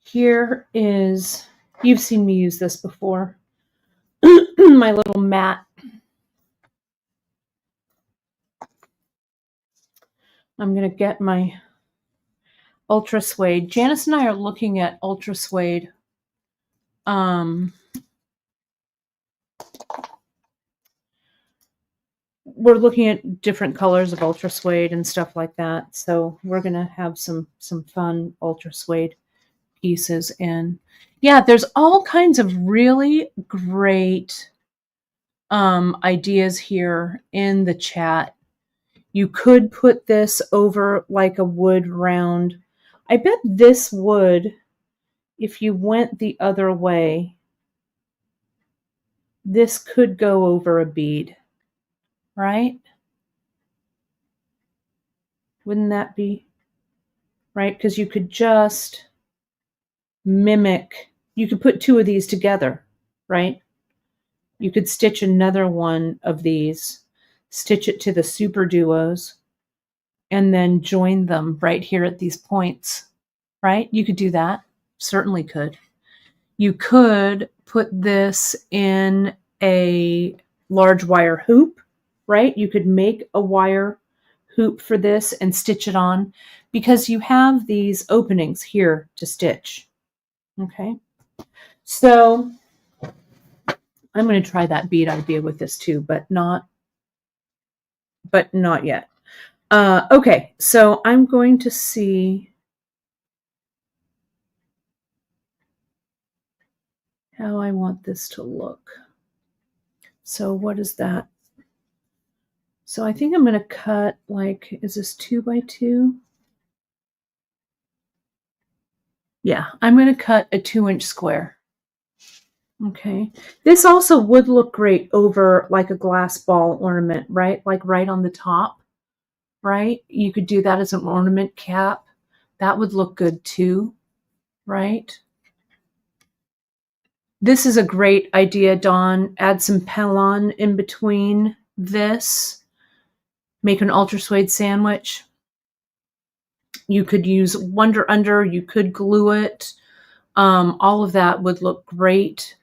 [SPEAKER 1] Here is, you've seen me use this before, my little mat. I'm going to get my Ultra Suede. Janice and I are looking at Ultra Suede. We're looking at different colors of Ultra Suede and stuff like that. So we're going to have some fun Ultra Suede pieces. And yeah, there's all kinds of really great ideas here in the chat. You could put this over like a wood round. I bet this would, if you went the other way, this could go over a bead, right? Wouldn't that be right? Because you could just mimic, you could put two of these together, right? You could stitch another one of these, stitch it to the SuperDuos, and then join them right here at these points, right? You could do that. Certainly could. You could put this in a large wire hoop, right? You could make a wire hoop for this and stitch it on because you have these openings here to stitch. Okay. So I'm going to try that bead idea with this too, but not yet. Okay. So I'm going to see how I want this to look. So what is that? So I think I'm going to cut like, is this 2 by 2? Yeah, I'm going to cut a 2-inch square. Okay. This also would look great over like a glass ball ornament, right? Like right on the top, right? You could do that as an ornament cap. That would look good too, right? This is a great idea, Dawn. Add some Pellon in between this. Make an ultra suede sandwich. You could use Wonder Under. You could glue it. All of that would look great.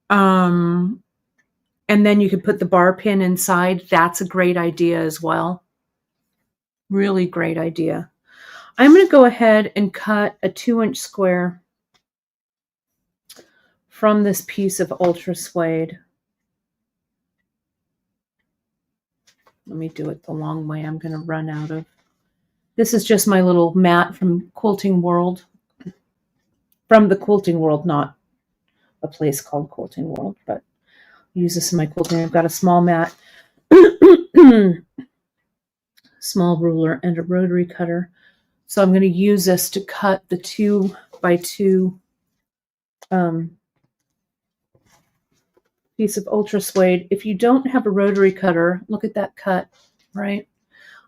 [SPEAKER 1] And then you could put the bar pin inside. That's a great idea as well. Really great idea. I'm going to go ahead and cut a 2-inch square from this piece of ultra suede. Let me do it the long way. I'm going to run out of. This is just my little mat from Quilting World. From the Quilting World, not a place called Quilting World, but I use this in my quilting. I've got a small mat, small ruler, and a rotary cutter. So I'm going to use this to cut the 2 by 2 piece of ultra suede. If you don't have a rotary cutter, look at that cut, right?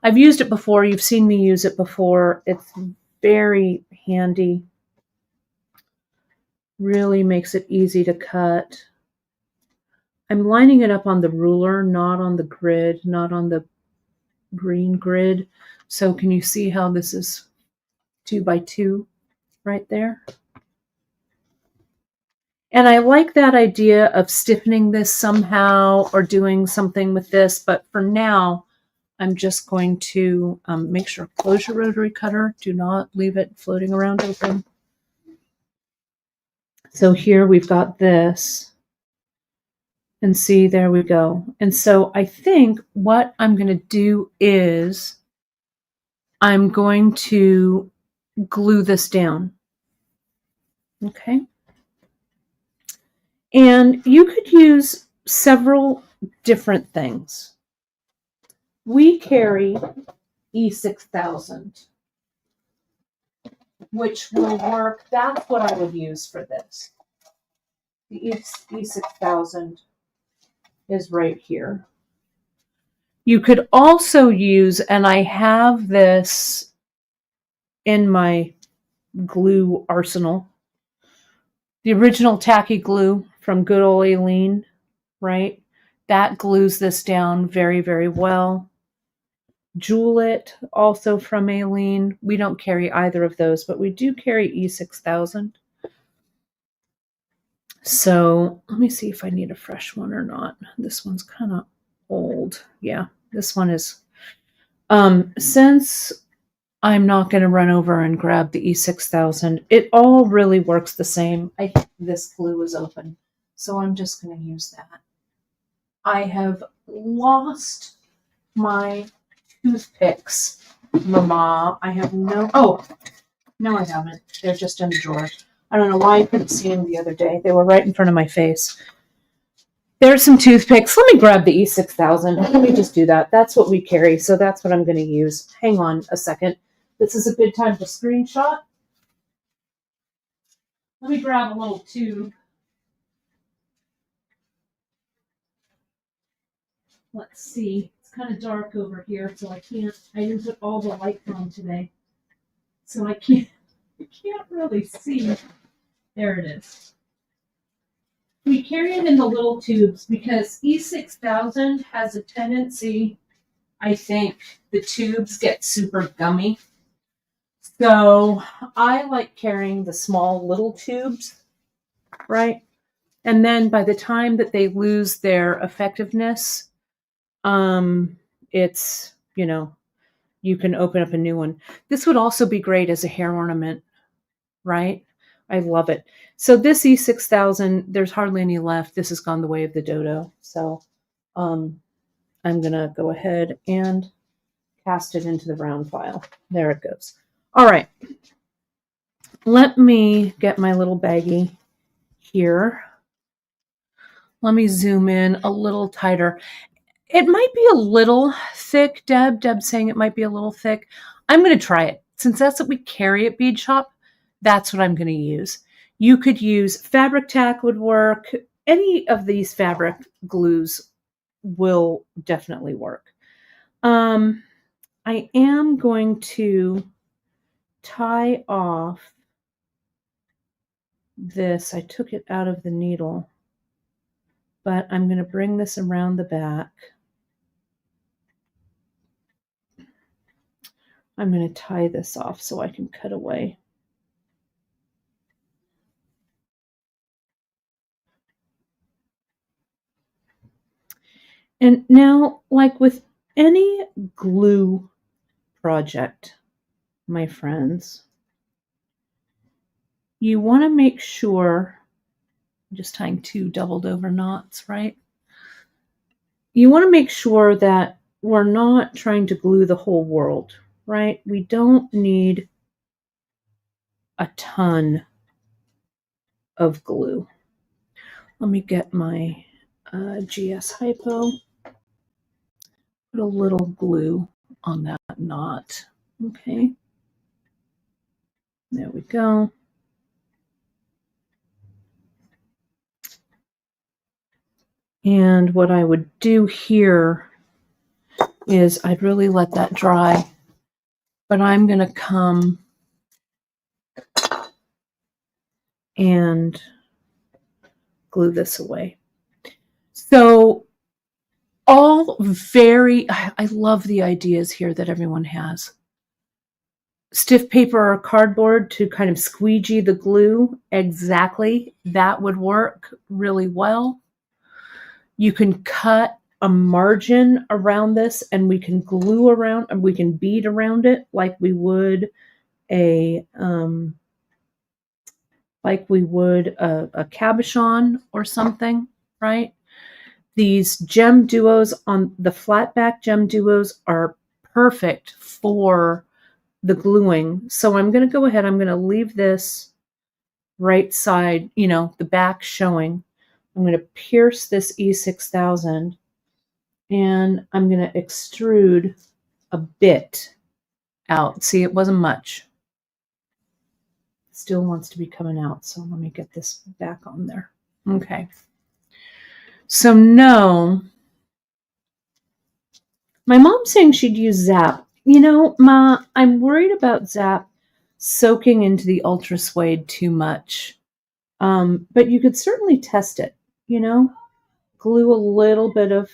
[SPEAKER 1] I've used it before. You've seen me use it before. It's very handy. Really makes it easy to cut. I'm lining it up on the ruler, not on the grid, not on the green grid. So can you see how this is 2 by 2 right there? And I like that idea of stiffening this somehow or doing something with this, but for now, I'm just going to make sure close your rotary cutter. Do not leave it floating around open. So here we've got this. And see, there we go. And so I think what I'm going to do is I'm going to glue this down. Okay. And you could use several different things. We carry E6000, which will work. That's what I would use for this. The E6000 is right here. You could also use, and I have this in my glue arsenal, the original tacky glue from good old Aileen, right? That glues this down very, very well. Jewel It, also from Aileen. We don't carry either of those, but we do carry E6000. So let me see if I need a fresh one or not. This one's kind of old. Yeah, this one is. Since I'm not going to run over and grab the E6000, it all really works the same. I think this glue is open, so I'm just going to use that. I have lost my toothpicks, Mama. I have no, oh, no I haven't. They're just in the drawer. I don't know why I couldn't see them the other day. They were right in front of my face. There's some toothpicks. Let me grab the E6000. Let me just do that. That's what we carry, so that's what I'm going to use. Hang on a second. This is a good time to screenshot. Let me grab a little tube. Let's see. It's kind of dark over here, so I didn't put all the lights on today. So I can't really see. There it is. We carry it in the little tubes because E6000 has a tendency, I think, the tubes get super gummy. So I like carrying the small little tubes, right? And then by the time that they lose their effectiveness, it's, you can open up a new one. This would also be great as a hair ornament, right? I love it. So this E6000, there's hardly any left. This has gone the way of the dodo. So I'm going to go ahead and cast it into the round file. There it goes. All right. Let me get my little baggie here. Let me zoom in a little tighter. It might be a little thick, Deb. Deb's saying it might be a little thick. I'm going to try it. Since that's what we carry at Bead Shop, that's what I'm going to use. You could use fabric tack would work. Any of these fabric glues will definitely work. I am going to tie off this. I took it out of the needle, but I'm going to bring this around the back. I'm going to tie this off so I can cut away. And now, like with any glue project, my friends, you want to make sure, I'm just tying 2 doubled over knots, right? You want to make sure that we're not trying to glue the whole world, right? We don't need a ton of glue. Let me get my GS Hypo. Put a little glue on that knot. Okay. There we go. And what I would do here is I'd really let that dry, but I'm going to come and glue this away. So all I love the ideas here that everyone has. Stiff paper or cardboard to kind of squeegee the glue. Exactly. That would work really well. You can cut a margin around this and we can glue around and we can bead around it like we would a cabochon or something, right? These GemDuos on the flat back GemDuos are perfect for the gluing. So I'm going to go ahead, I'm going to leave this right side, the back showing. I'm going to pierce this E6000 and I'm going to extrude a bit out. See, it wasn't much. Still wants to be coming out. So let me get this back on there. Okay. So no, my mom's saying she'd use Zap. Ma, I'm worried about Zap soaking into the ultra suede too much. But you could certainly test it, glue a little bit of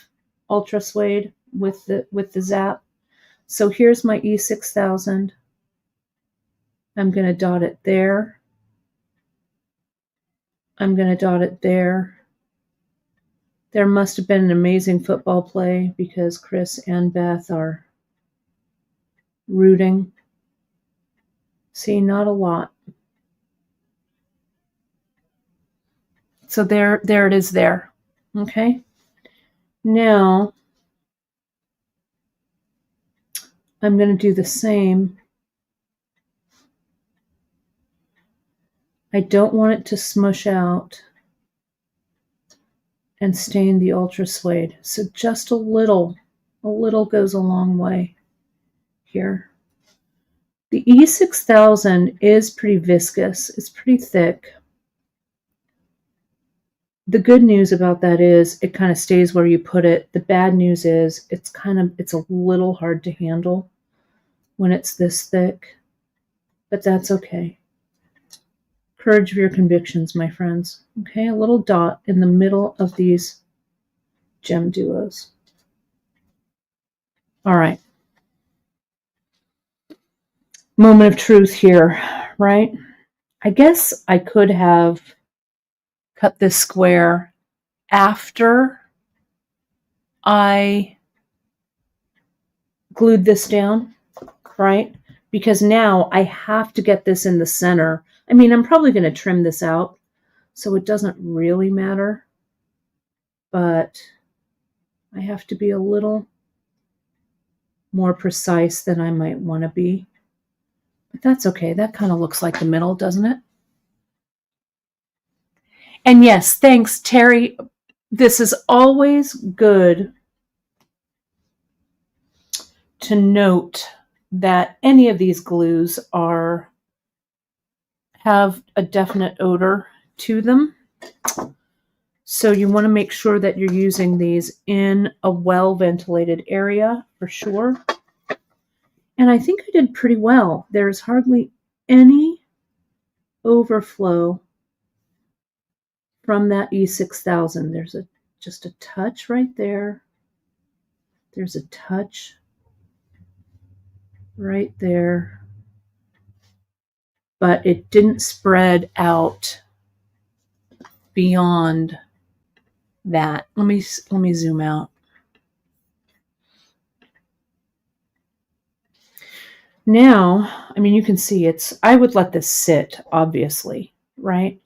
[SPEAKER 1] ultra suede with the Zap. So here's my E6000. I'm going to dot it there. I'm going to dot it there. There must have been an amazing football play because Chris and Beth are rooting. See, not a lot. So there it is there. Okay. Now I'm going to do the same. I don't want it to smush out and stain the ultra suede. So just a little goes a long way here. The E6000 is pretty viscous. It's pretty thick. The good news about that is it kind of stays where you put it. The bad news is it's a little hard to handle when it's this thick, but that's okay. Courage of your convictions, my friends. Okay, a little dot in the middle of these GemDuos. All right. Moment of truth here, right? I guess I could have cut this square after I glued this down, right? Because now I have to get this in the center. I mean, I'm probably going to trim this out, so it doesn't really matter, but I have to be a little more precise than I might want to be. But that's okay. That kind of looks like the middle, doesn't it? And yes, thanks, Terry. This is always good to note that any of these glues have a definite odor to them. So you want to make sure that you're using these in a well-ventilated area for sure. And I think I did pretty well. There's hardly any overflow from that E6000. There's just a touch right there. There's a touch right there. But it didn't spread out beyond that. Let me zoom out. Now, I mean, you can see I would let this sit, obviously, right?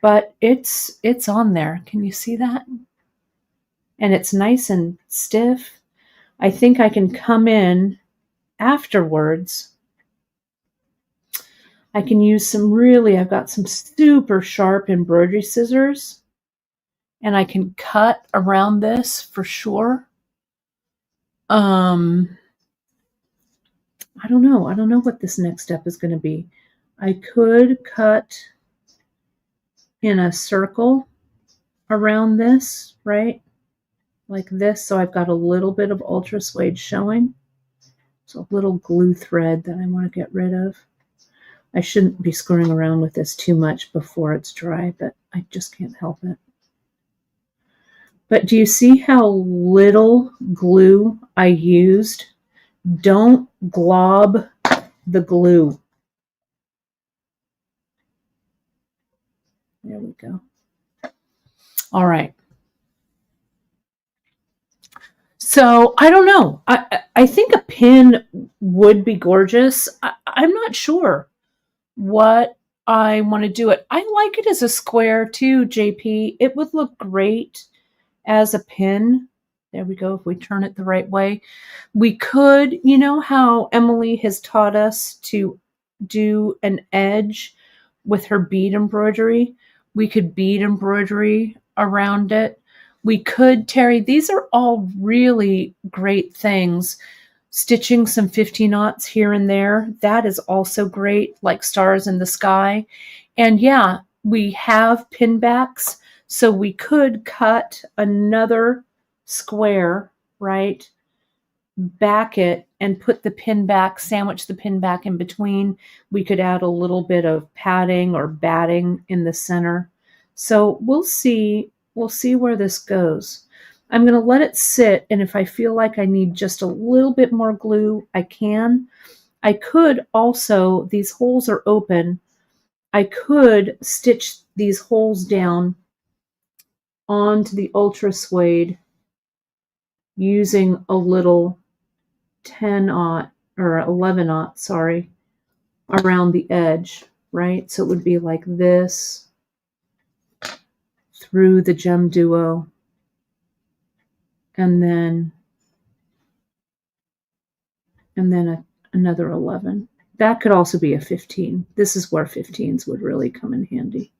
[SPEAKER 1] But it's on there. Can you see that? And it's nice and stiff. I think I can come in afterwards. I can use I've got some super sharp embroidery scissors, and I can cut around this for sure. I don't know. I don't know what this next step is going to be. I could cut in a circle around this, right? Like this. So I've got a little bit of ultra suede showing. It's a little glue thread that I want to get rid of. I shouldn't be screwing around with this too much before it's dry, but I just can't help it. But do you see how little glue I used? Don't glob the glue. There we go. All right. So I don't know. I think a pin would be gorgeous. I'm not sure what I want to do it. I like it as a square too, JP. It would look great as a pin. There we go. If we turn it the right way, we could, you know how Emily has taught us to do an edge with her bead embroidery? We could bead embroidery around it. We could, Terry, these are all really great things. Stitching some 50-knots here and there, that is also great, like stars in the sky. And yeah, we have pin backs, so we could cut another square, right? Back it and put the pin back, sandwich the pin back in between. We could add a little bit of padding or batting in the center. So we'll see where this goes. I'm going to let it sit, and if I feel like I need just a little bit more glue, I can. I could also, these holes are open, I could stitch these holes down onto the ultra suede using a little 10-aught or 11-aught, sorry, around the edge, right? So it would be like this through the GemDuo, and then another 11. That could also be a 15. This is where 15s would really come in handy.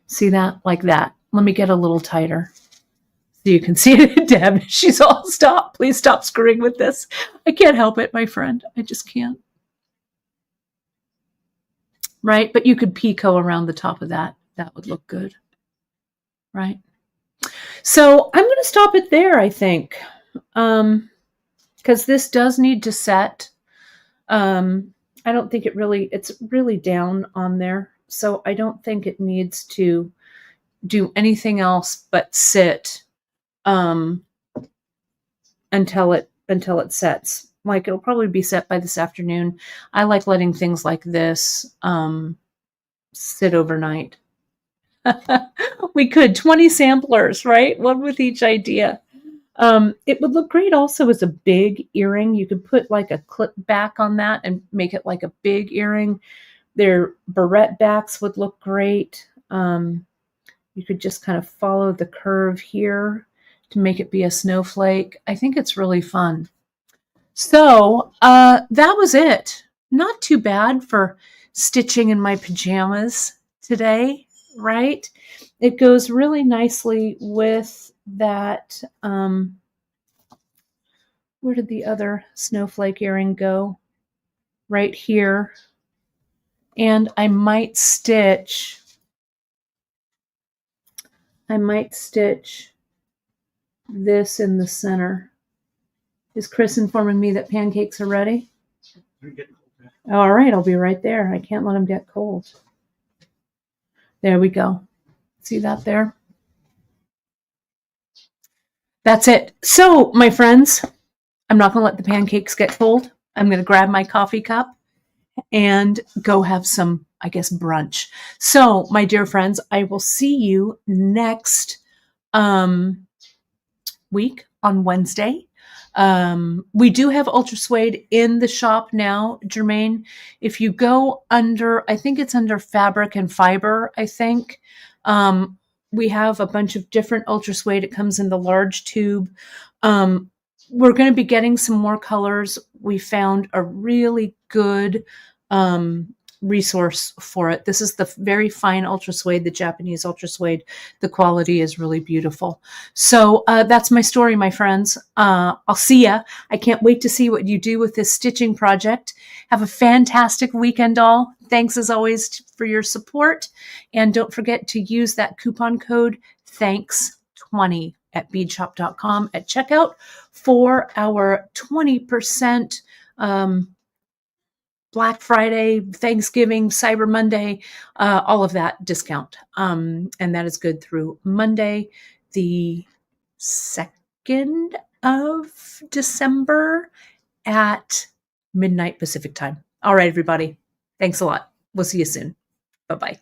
[SPEAKER 1] See that? Like that. Let me get a little tighter so you can see it. Deb, she's all, stop. Please stop screwing with this. I can't help it, my friend. I just can't. Right? But you could picot around the top of that. That would look good. right? So I'm going to stop it there, I think, because this does need to set. I don't think it's really down on there. So I don't think it needs to do anything else but sit until it sets. Like it'll probably be set by this afternoon. I like letting things like this sit overnight. We could 20 samplers, right? One with each idea. It would look great also as a big earring. You could put like a clip back on that and make it like a big earring. Their barrette backs would look great. You could just kind of follow the curve here to make it be a snowflake. I think it's really fun. So that was it. Not too bad for stitching in my pajamas today, right? It goes really nicely with that. Where did the other snowflake earring go? Right here. And I might stitch this in the center. Is Chris informing me that pancakes are ready? All right, I'll be right there. I can't let them get cold. There we go. See that there? That's it. So, my friends, I'm not going to let the pancakes get cold. I'm going to grab my coffee cup and go have some, I guess, brunch. So, my dear friends, I will see you next week on Wednesday. We do have Ultra Suede in the shop now, Jermaine. If you go under, I think it's under fabric and fiber, I think. We have a bunch of different Ultra Suede. It comes in the large tube. We're going to be getting some more colors. We found a really good resource for it. This is the very fine Ultra Suede, the Japanese Ultra Suede. The quality is really beautiful. So that's my story, my friends. I'll see ya. I can't wait to see what you do with this stitching project. Have a fantastic weekend, all. Thanks as always for your support. And don't forget to use that coupon code THANKS20 at beadshop.com at checkout for our 20% Black Friday, Thanksgiving, Cyber Monday, all of that discount. And that is good through Monday, the 2nd of December at midnight Pacific time. All right, everybody. Thanks a lot. We'll see you soon. Bye-bye.